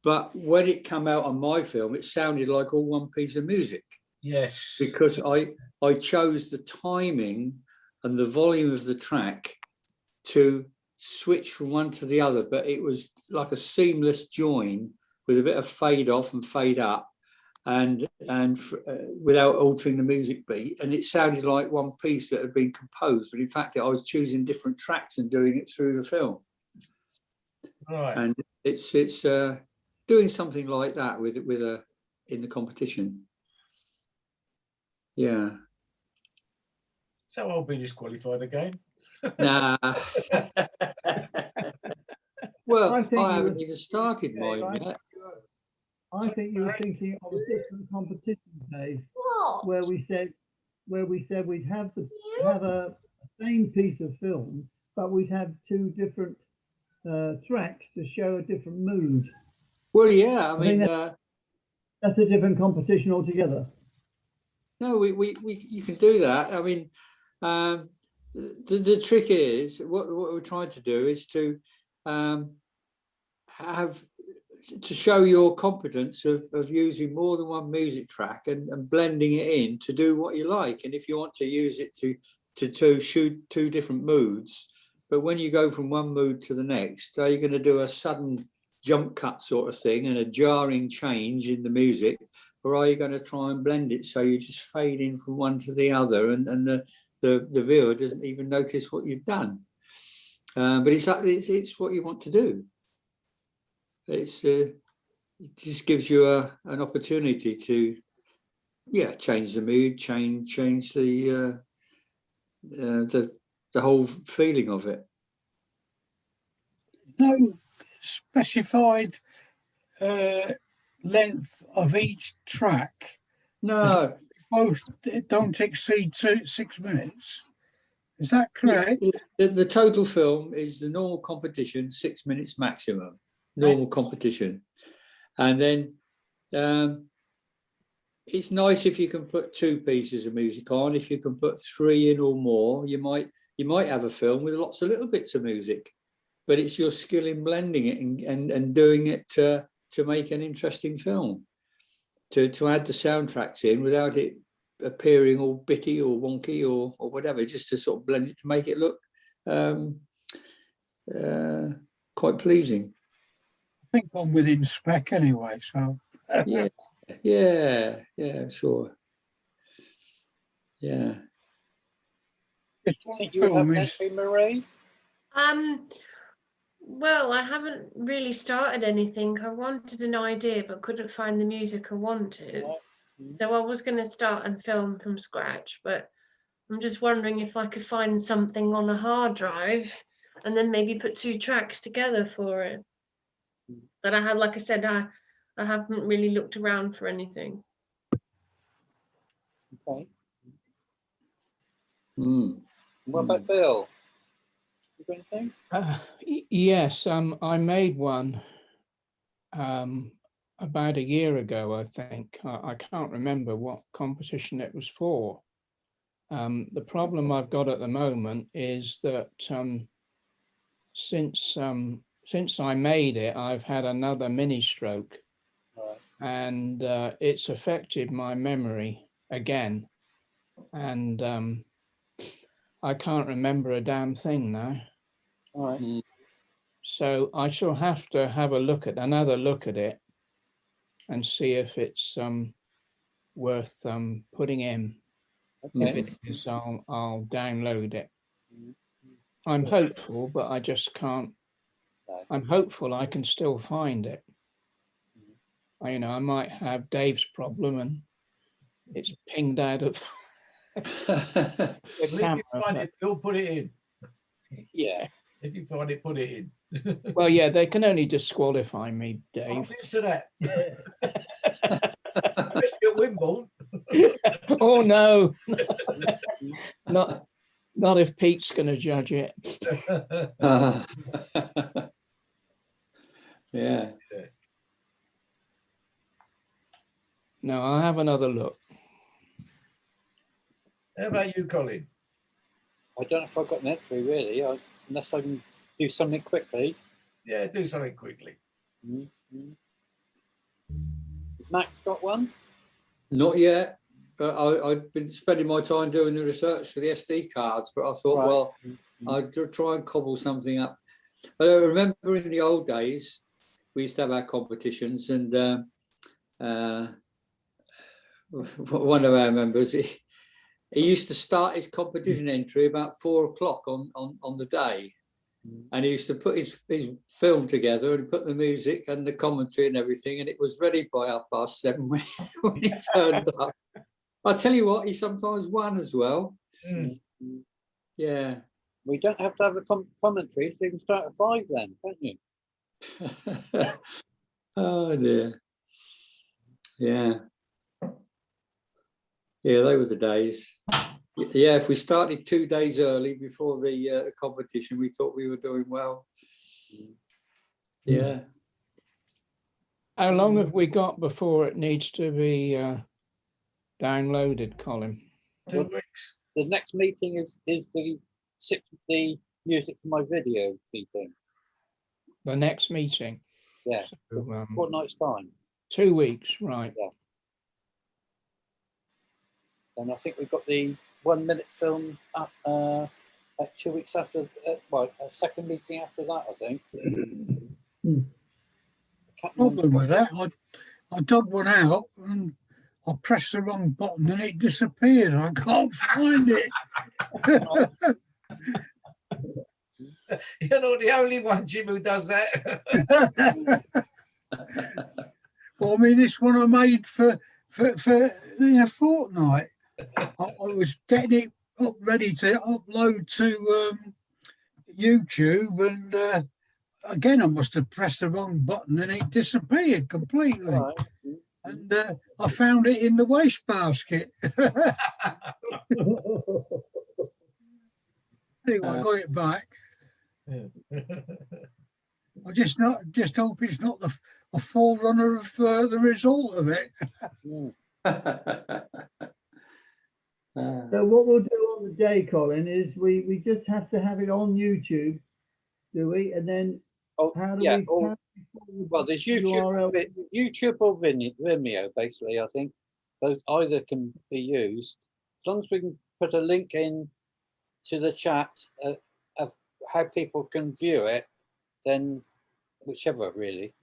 But when it came out on my film, it sounded like all one piece of music. Yes. Because I chose the timing and the volume of the track to switch from one to the other, but it was like a seamless join with a bit of fade off and fade up, and without altering the music beat, and it sounded like one piece that had been composed, but in fact I was choosing different tracks and doing it through the film. Right. And it's doing something like that with in the competition. Yeah. So I'll be disqualified again. Nah. Well, I haven't you even started were- mine yet. I think you were thinking of a different competition, Dave, where we said we'd have a same piece of film, but we'd have 2 different tracks to show a different mood. Well, yeah, I mean, that's a different competition altogether. no, you can do that. I mean, the trick is what we're trying to do is to show your competence of using more than one music track and blending it in to do what you like. And if you want to use it to shoot 2 different moods, but when you go from one mood to the next, are you going to do a sudden jump cut sort of thing and a jarring change in the music, or are you going to try and blend it so you just fade in from one to the other and the viewer doesn't even notice what you've done? But it's what you want to do. It just gives you an opportunity to, change the mood, change the whole feeling of it. No specified length of each track. No, Both don't exceed 6 minutes. Is that correct? the total film is the normal competition, 6 minutes maximum. Normal competition, and then it's nice if you can put 2 pieces of music on. If you can put 3 in or more, you might have a film with lots of little bits of music, but it's your skill in blending it and doing it to make an interesting film, to add the soundtracks in without it appearing all bitty or wonky or whatever, just to sort of blend it to make it look quite pleasing. I think I'm within spec anyway, so. yeah, sure. Yeah. Do you think you would have an entry, Marie? Well, I haven't really started anything. I wanted an idea, but couldn't find the music I wanted. So I was going to start and film from scratch, but I'm just wondering if I could find something on a hard drive and then maybe put 2 tracks together for it. But I had, like I said, I haven't really looked around for anything. Okay. What about Bill? You got anything? Yes, I made one about a year ago, I think. I can't remember what competition it was for. The problem I've got at the moment is that since I made it, I've had another mini stroke, and it's affected my memory again, and I can't remember a damn thing now. All right. So I shall have to have another look at it and see if it's worth putting in. Okay. If it is, I'll download it. I'm hopeful, but I just can't. I'm hopeful I can still find it. I might have Dave's problem and it's pinged out of the camera. If you find it, he'll put it in. Yeah. If you find it, put it in. Well, yeah, they can only disqualify me, Dave. I'm used to that. Especially at Wimbledon. Oh no, not if Pete's going to judge it. Yeah. No, I'll have another look. How about you, Colin? I don't know if I've got an entry really, unless I can do something quickly. Yeah, do something quickly. Mm-hmm. Has Max got one? Not yet. I've been spending my time doing the research for the SD cards, but I thought, Right. well, I'd try and cobble something up. I remember in the old days, we used to have our competitions, and one of our members, he used to start his competition entry about 4 o'clock on the day. And he used to put his film together and put the music and the commentary and everything, and it was ready by 7:30 when he turned up. I tell you what, he sometimes won as well. Mm-hmm. Yeah. We don't have to have a commentary, so you can start at 5 then, don't you? Oh dear. Yeah. Yeah, they were the days. Yeah, if we started 2 days early before the competition, we thought we were doing well. Yeah. How long have we got before it needs to be downloaded, Colin? 2 weeks. The next meeting is the music for my video meeting. The next meeting? Yeah, So, fortnight's time. 2 weeks, right. Yeah. And I think we've got the 1 minute film up 2 weeks after, a second meeting after that, I think. Problem with that, I dug one out and I pressed the wrong button and it disappeared. I can't find it. You're not the only one, Jim, who does that. Well, I mean, this one I made for a fortnight. I was getting it up ready to upload to YouTube, and again, I must have pressed the wrong button and it disappeared completely. Right. And I found it in the wastebasket. Anyway, I got it back. I just hope it's not a forerunner of the result of it. So what we'll do on the day, Colin, is we just have to have it on YouTube, do we? And then how do we? Well, there's YouTube or Vimeo, basically. I think both either can be used as long as we can put a link in to the chat of how people can view it. Then whichever, really.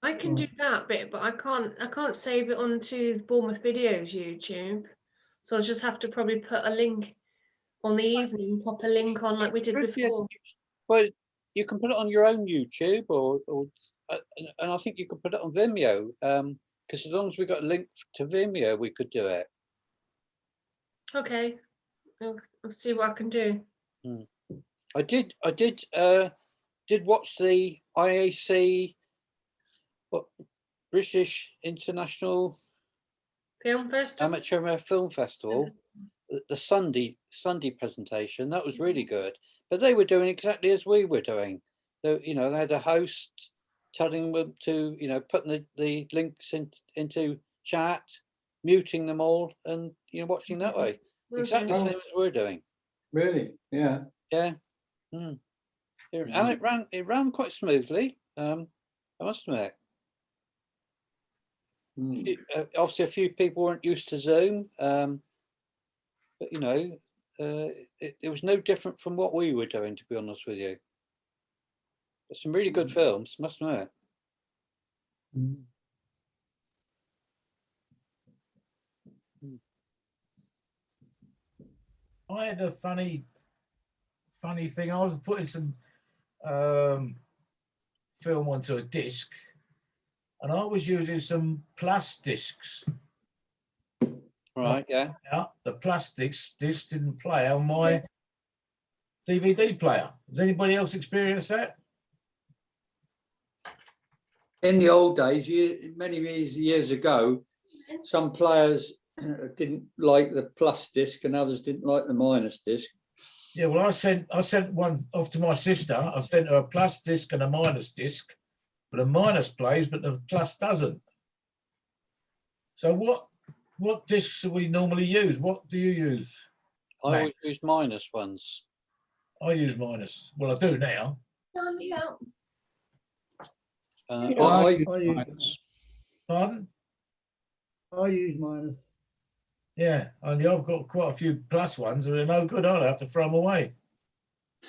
I can do that bit, but I can't save it onto the Bournemouth Videos YouTube. So I'll just have to probably put a link on the evening, pop a link on like we did before. Well, you can put it on your own YouTube, or and I think you could put it on Vimeo, because as long as we got a link to Vimeo, we could do it. Okay, I'll see what I can do. I did watch the IAC, British International Film Festival, Amateur Film Festival, the Sunday presentation. That was really good. But they were doing exactly as we were doing. So, they had a host telling them to, putting the links into chat, muting them all, and watching that way. Exactly the same as we're doing. Really? Yeah. Yeah. And it ran quite smoothly. I must admit. Obviously, a few people weren't used to Zoom, but it was no different from what we were doing, to be honest with you. But some really good films, must admit. I had a funny thing. I was putting some film onto a disc, and I was using some plus discs. Right, yeah. The plastics disc didn't play on my DVD player. Has anybody else experienced that? In the old days, many years ago, some players didn't like the plus disc and others didn't like the minus disc. Yeah, well, I sent one off to my sister. I sent her a plus disc and a minus disc, but the minus plays, but the plus doesn't. So What discs do we normally use? What do you use? I Mac? always use minus ones. I use minus. Well, I do now. I I use, Minus. Pardon? I use minus. Yeah, only I've got quite a few plus ones and they're no good. I'll have to throw them away.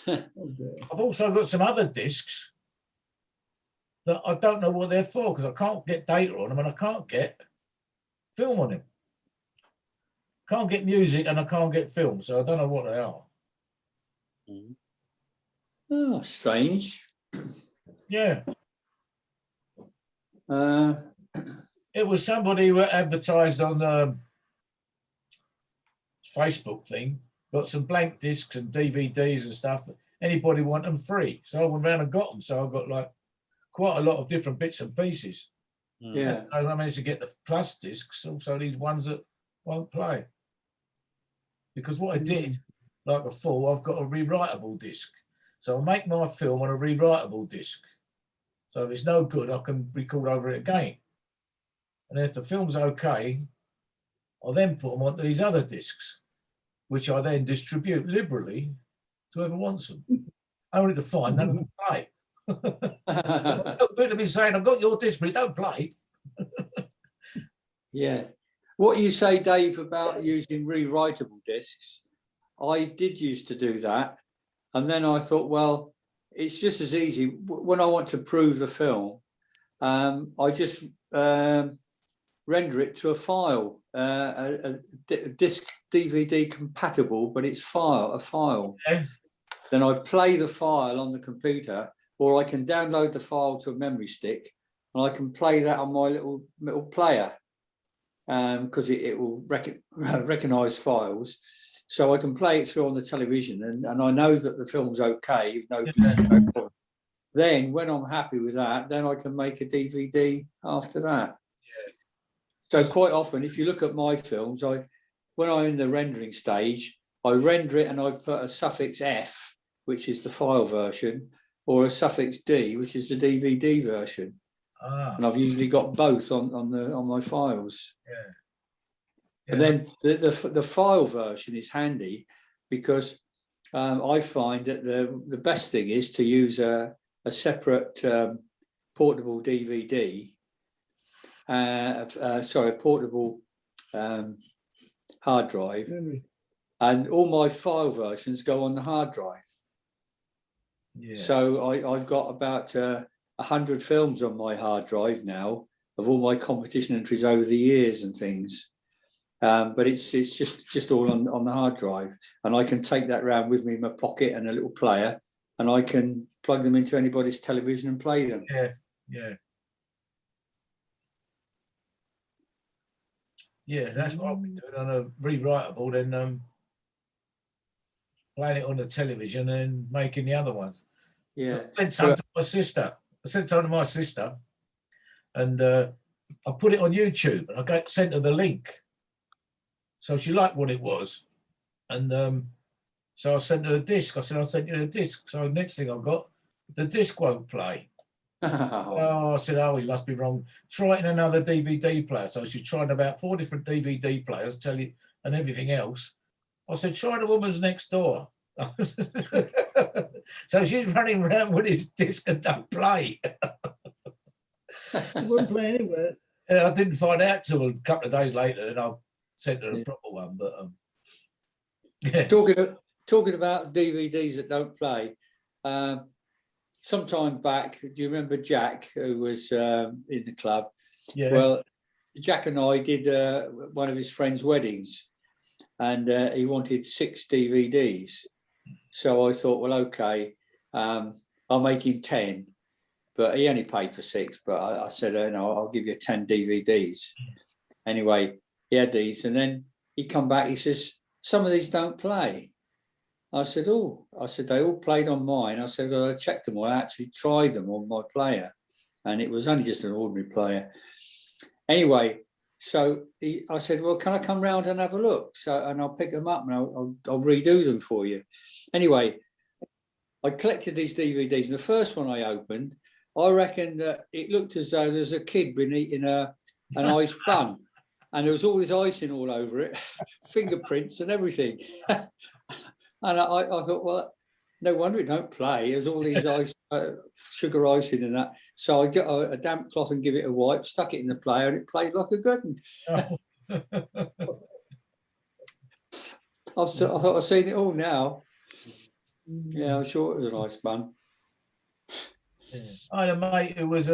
Oh dear. I've also got some other discs that I don't know what they're for because I can't get data on them and I can't get film on them. Can't get music and I can't get film, so I don't know what they are. Oh, strange. Yeah, It was somebody who advertised on the Facebook thing, got some blank discs and DVDs and stuff. Anybody want them free? So I went around and got them. So I got like quite a lot of different bits and pieces. Yeah. I managed to get the plus discs, also these ones that won't play. Because what I did, like before, I've got a rewritable disc. So I make my film on a rewritable disc. So if it's no good, I can record over it again. And if the film's okay, I'll then put them onto these other discs, which I then distribute liberally to whoever wants them. Only to find none of them play. Don't be to me saying, I've got your disc, but it don't play. Yeah. What you say, Dave, about using rewritable discs, I did used to do that. And then I thought, well, it's just as easy. When I want to prove the film, I just render it to a file, a disc DVD compatible, but it's a file. Yeah. Then I play the file on the computer, or I can download the file to a memory stick, and I can play that on my little player, because it will recognize files. So I can play it through on the television, and I know that the film's okay. Then when I'm happy with that, then I can make a DVD after that. Yeah. So quite often, if you look at my films, when I'm in the rendering stage, I render it and I put a suffix F, which is the file version, or a suffix D, which is the DVD version. And I've usually got both on my files. Yeah. And then the file version is handy because I find that the best thing is to use a separate portable DVD, a portable hard drive, and all my file versions go on the hard drive. Yeah. So I've got about 100 films on my hard drive now of all my competition entries over the years and things. But it's just all on the hard drive, and I can take that around with me in my pocket and a little player, and I can plug them into anybody's television and play them. Yeah, that's what I'll be doing on a rewritable, then playing it on the television and making the other ones. Yeah. I sent some to my sister. And I put it on YouTube, and I got sent her the link. So she liked what it was. And so I sent her a disc. I said, I'll send you the disc. So next thing I've got, the disc won't play. Oh, I said, oh, you must be wrong. Try it in another DVD player. So she tried about 4 different DVD players, and everything else. I said, try the woman's next door. So she's running around with his disc and don't play. It wouldn't play anywhere. And I didn't find out till a couple of days later, and I sent her a proper one. But yeah. Talking about DVDs that don't play. Some time back, do you remember Jack, who was in the club? Yeah. Well, Jack and I did one of his friends' weddings, and he wanted 6 DVDs. So I thought, well, okay, I'll make him 10. But he only paid for 6. But I said, no, I'll give you 10 DVDs. Anyway, he had these, and then he come back. He says, some of these don't play. I said, they all played on mine. I said, well, I checked them. I actually tried them on my player, and it was only just an ordinary player. Anyway, so I said, well, can I come round and have a look? And I'll pick them up and I'll redo them for you. Anyway, I collected these DVDs, and the first one I opened, I reckon that it looked as though there's a kid been eating an iced bun. and there was all this icing all over it, fingerprints and everything. And I thought, well, no wonder it don't play. There's all these ice, sugar icing and that. So I got a damp cloth and give it a wipe, stuck it in the player, and it played like a good one. I thought I've seen it all now. Yeah, I'm sure it was a nice man. Yeah. I had a mate who was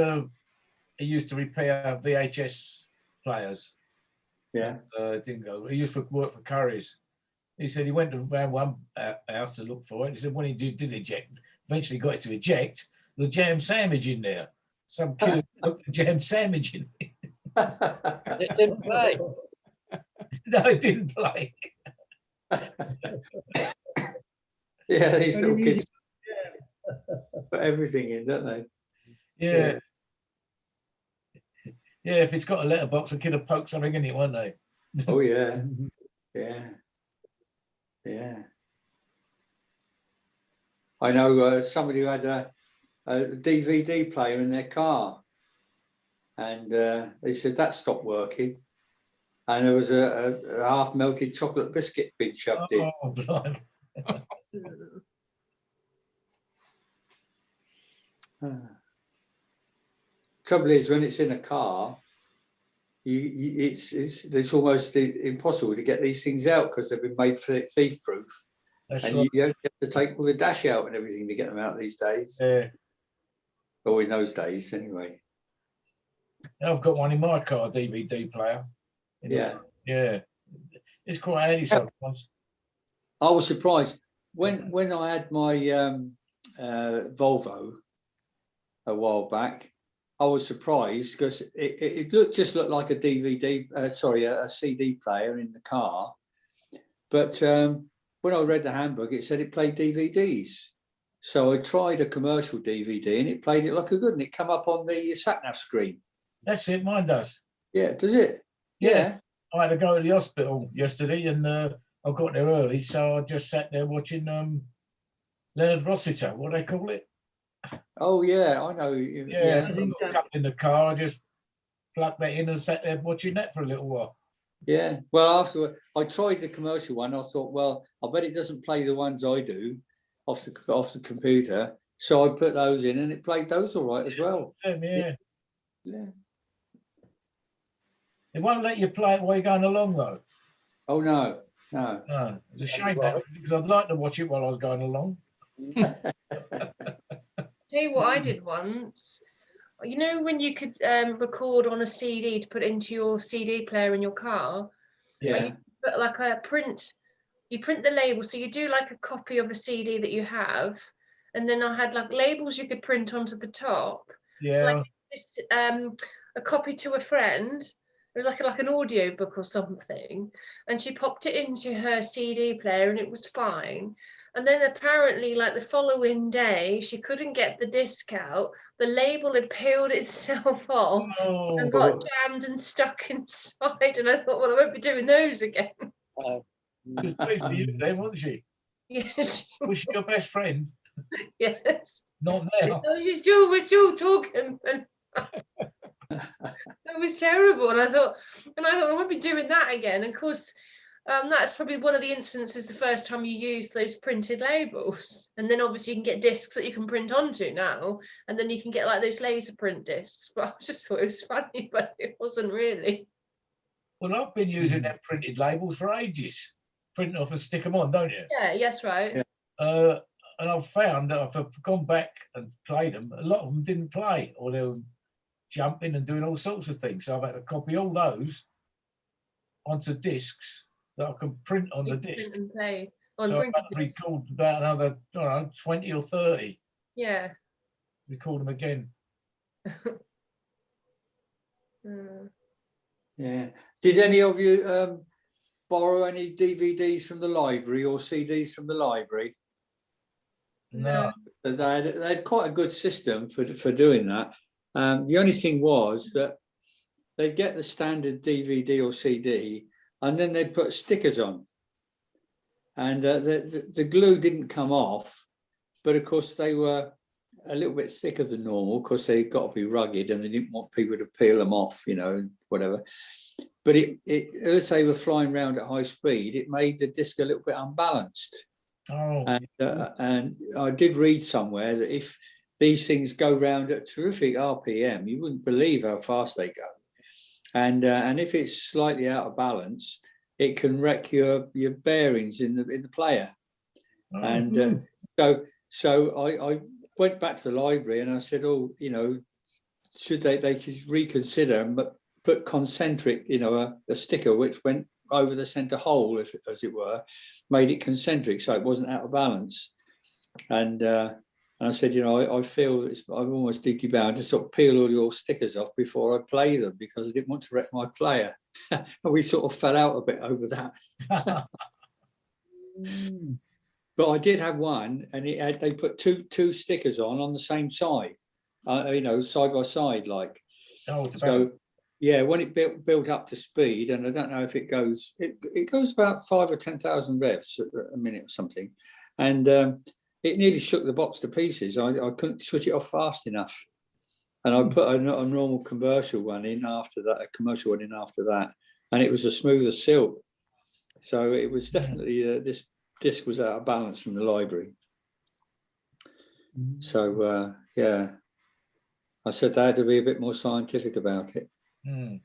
he used to repair VHS players. Yeah. Didn't go. He used to work for Curry's. He said he went around one house to look for it. He said when he did eject, eventually got it to eject, the jam sandwich in there. Some kid put the jam sandwich in it. It didn't play. No, it didn't play. Yeah, these little kids put everything in, don't they? Yeah. Yeah, if it's got a letterbox, a kid will poke something in it, won't they? Oh, yeah. Yeah. Yeah. I know somebody who had a DVD player in their car, and they said that stopped working, and there was a half melted chocolate biscuit being shoved in. Oh, blimey. Trouble is, when it's in a car, it's almost impossible to get these things out because they've been made thief-proof, and right. You have to take all the dash out and everything to get them out these days. Yeah. Or in those days, anyway. I've got one in my car, DVD player. Yeah. Yeah. It's quite handy sometimes. I was surprised when I had my Volvo a while back. I was surprised because it looked like a a CD player in the car. But when I read the handbook, it said it played DVDs. So I tried a commercial DVD and it played it like a good, and it come up on the sat-nav screen. That's it, mine does. Yeah, does it? Yeah. I had to go to the hospital yesterday and I got there early, so I just sat there watching Leonard Rossiter, what do they call it? Oh, yeah, I know. Yeah, I got a couple in the car, I just plugged that in and sat there watching that for a little while. Yeah, well, after I tried the commercial one, I thought, well, I bet it doesn't play the ones I do off the computer. So I put those in and it played those all right as well. Yeah. Yeah. It won't let you play it while you're going along, though. Oh, no. It's a shame that, because I'd like to watch it while I was going along. Tell you what I did once. You know when you could record on a CD to put into your CD player in your car? Yeah. I used to put like a print. You print the label, so you do like a copy of a CD that you have, and then I had like labels you could print onto the top. Yeah. Like this, a copy to a friend. It was like an audio book or something, and she popped it into her CD player, and it was fine. And then apparently, like the following day, she couldn't get the disc out. The label had peeled itself off and got jammed and stuck inside. And I thought, well, I won't be doing those again. She was pleased with you then, wasn't she? Yes. Was she your best friend? Yes. Not now. No, we're still talking. And it was terrible. And I thought, I won't be doing that again. And of course, that's probably one of the instances the first time you use those printed labels. And then obviously you can get discs that you can print onto now, and then you can get like those laser print discs. But I just thought it was funny, but it wasn't really. Well, I've been using them printed labels for ages. Print off and stick them on, don't you? Yeah, yes, right. Yeah. And I've found that if I've gone back and played them, a lot of them didn't play, or they were jumping and doing all sorts of things. So I've had to copy all those onto discs that I can print on the disc. Print and play. On so I've had to record about another, I don't know, 20 or 30. Yeah. Record them again. Yeah. Did any of you borrow any DVDs from the library or CDs from the library? No. They had quite a good system for doing that. The only thing was that they'd get the standard DVD or CD and then they'd put stickers on. And the glue didn't come off, but of course they were a little bit thicker than normal because they've got to be rugged and they didn't want people to peel them off, you know, whatever. But as they were flying around at high speed, it made the disc a little bit unbalanced. Oh. And I did read somewhere that if these things go round at terrific RPM, you wouldn't believe how fast they go. And if it's slightly out of balance, it can wreck your bearings in the player. Oh. And so I went back to the library and I said, oh, you know, should they could reconsider and put concentric, you know, a sticker which went over the centre hole, as it were, made it concentric so it wasn't out of balance. And I said, you know, I feel I'm almost duty bound to sort of peel all your stickers off before I play them because I didn't want to wreck my player. And we sort of fell out a bit over that. But I did have one, and they put two stickers on the same side, you know, side by side, like. Oh, so, yeah, when it built up to speed, and I don't know if it goes about 5,000 or 10,000 revs a minute or something, and it nearly shook the box to pieces. I couldn't switch it off fast enough, and I put a normal commercial one in after that, and it was a smooth as silk. So it was definitely this disc was out of balance from the library. So yeah, I said they had to be a bit more scientific about it. We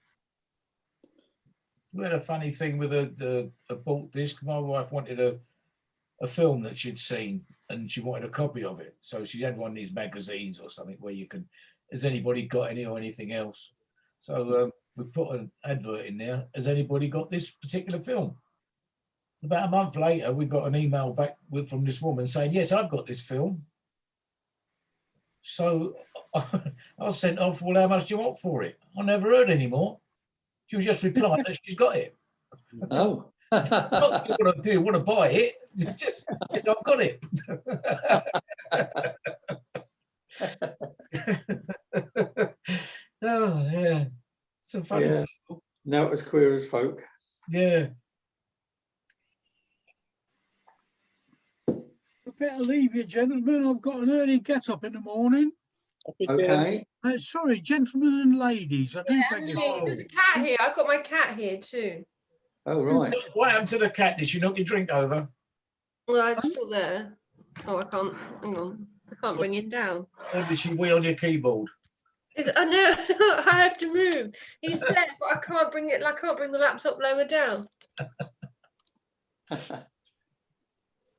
had a funny thing with a bought disc. My wife wanted a film that she'd seen and she wanted a copy of it. So she had one of these magazines or something where you can, has anybody got any or anything else? So we put an advert in there. Has anybody got this particular film? About a month later, we got an email back from this woman saying, yes, I've got this film. So I was sent off, well, how much do you want for it? I never heard any more. She was just replying that she's got it. Oh. Not what I do, want to buy it. Just I've got it. Oh, yeah. So funny. Yeah. No, it was queer as folk. Yeah. I better leave you, gentlemen. I've got an early get up in the morning. Okay. Sorry, gentlemen and ladies. I do beg your pardon. There's a cat here. I've got my cat here too. Oh, right. What happened to the cat? Did she knock your drink over? Well, it's still there. Oh, I can't. Hang on. I can't bring it down. Or did she wheel on your keyboard? I know. I have to move. He's there, but I can't bring it. I can't bring the laptop lower down.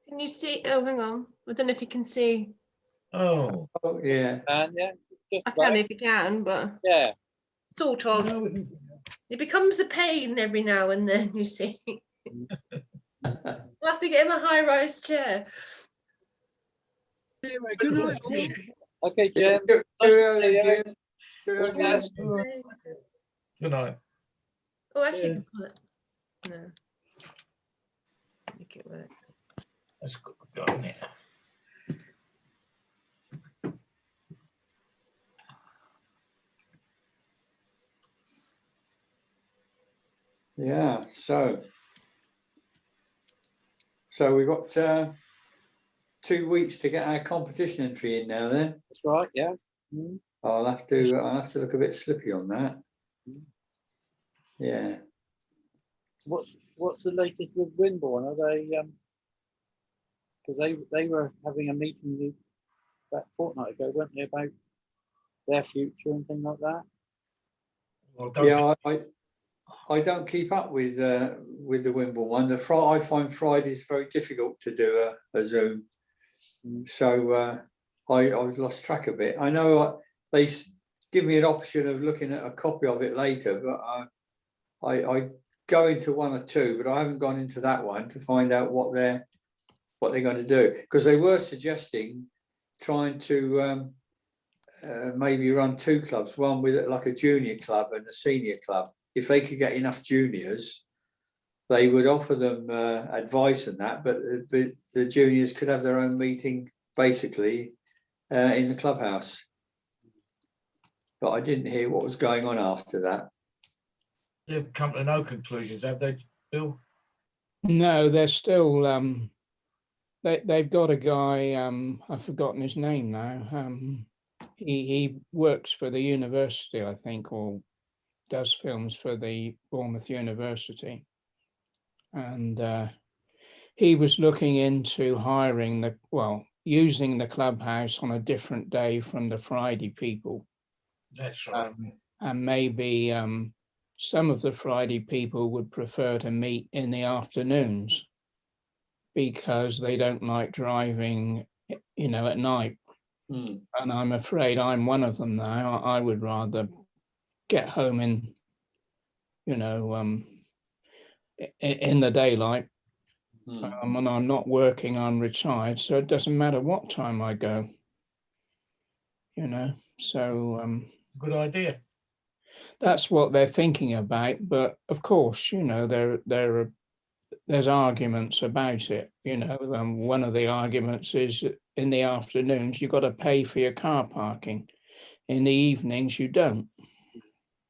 Can you see? Oh, hang on. I don't know if you can see. Oh. Oh, yeah. Yeah. I can if you can, but yeah. Sort of. It becomes a pain every now and then, you see. We'll have to get him a high-rise chair. Anyway, good night. Okay, Jim. Good night. Good night. Oh, actually, you can pull it. No. I think it works. Let's go in there. Yeah, so we've got 2 weeks to get our competition entry in now. Then that's right. Yeah. I'll have to look a bit slippy on that. Yeah. What's the latest with Winborne? Are they because they were having a meeting that fortnight ago, weren't they, about their future and things like that? Well, yeah, I don't keep up with the Wimbledon one. I find Fridays very difficult to do a Zoom, so I've lost track of it. I know they give me an option of looking at a copy of it later, but I go into one or two, but I haven't gone into that one to find out what they're going to do, because they were suggesting trying to maybe run two clubs, one with like a junior club and a senior club. If they could get enough juniors, they would offer them advice and that, but the juniors could have their own meeting basically in the clubhouse. But I didn't hear what was going on after that. They've come to no conclusions, have they, Bill? No, they're still they've got a guy, I've forgotten his name now. He works for the university, I think, or does films for the Bournemouth University. And he was looking into hiring using the clubhouse on a different day from the Friday people. That's right. And maybe some of the Friday people would prefer to meet in the afternoons because they don't like driving, at night. And I'm afraid I'm one of them now. I would rather get home in the daylight. When I'm not working, I'm retired, so it doesn't matter what time I go. So Good idea. That's what they're thinking about. But of course, there's arguments about it. One of the arguments is in the afternoons you've got to pay for your car parking. In the evenings you don't.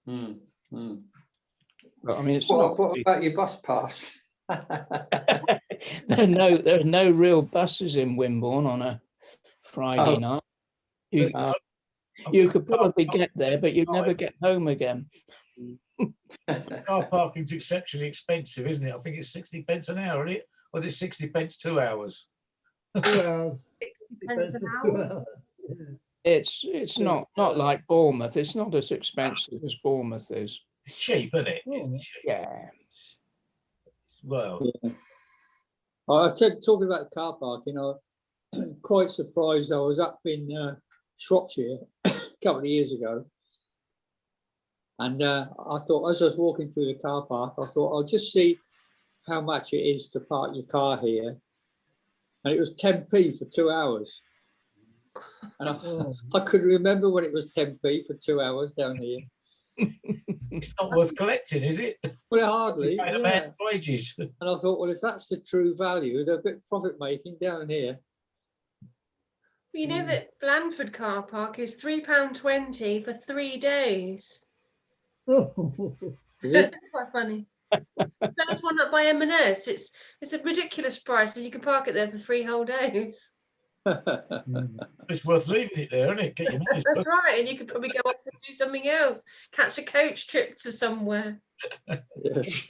But, I mean, it's what about your bus pass? There are no real buses in Wimborne on a Friday night. You could probably get there, but you'd never get home again. Car parking's exceptionally expensive, isn't it? I think it's 60 pence an hour, isn't it? Or is it 60 pence 2 hours? 2 hours. 60 pence an 2 hour. hours. It's not like Bournemouth. It's not as expensive as Bournemouth is. It's cheap, isn't it? Yeah. Well, I said, talking about car parking, I'm quite surprised. I was up in Shropshire a couple of years ago, and I thought, as I was walking through the car park, I thought I'll just see how much it is to park your car here, and it was 10p for 2 hours. And I could remember when it was 10p for 2 hours down here. it's not worth collecting, is it? Well, hardly. Paying a Yeah. man's wages. And I thought, well, if that's the true value, they're a bit profit making down here. You know that Blandford car park is £3.20 for 3 days. Is it? That's quite funny. That's one up by M&S. It's a ridiculous price, and you can park it there for 3 whole days. It's worth leaving it there, isn't it? Get your money's That's worth. right, and you could probably go off and do something else, catch a coach trip to somewhere. Yes.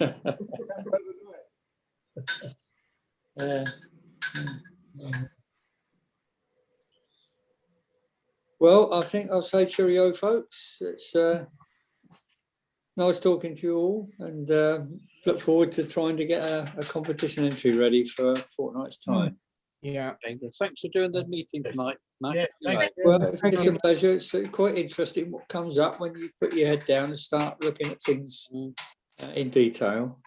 Well, I think I'll say cheerio, folks. It's nice talking to you all, and look forward to trying to get a competition entry ready for a fortnight's time. Yeah. Thanks for doing the meeting tonight, Matt. Yeah, thank you. Well, it's a pleasure. It's quite interesting what comes up when you put your head down and start looking at things in detail.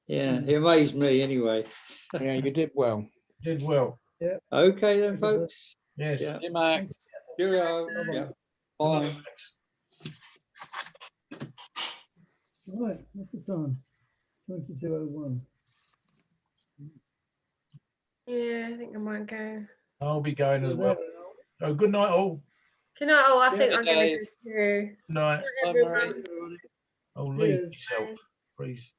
Yeah, it amazed me anyway. Yeah, you did well. Did well. Yeah. Okay then, folks. Yes. Yeah. Hey, Max. Cheerio. Yeah. Bye. Right, what's the time? 22:01. Yeah, I think I might go. I'll be going as well. Oh, good night, all. Good night. Oh, I Good think I'm going to night. go too. Good night. Good night, everyone. Oh, leave Cheers. yourself, please.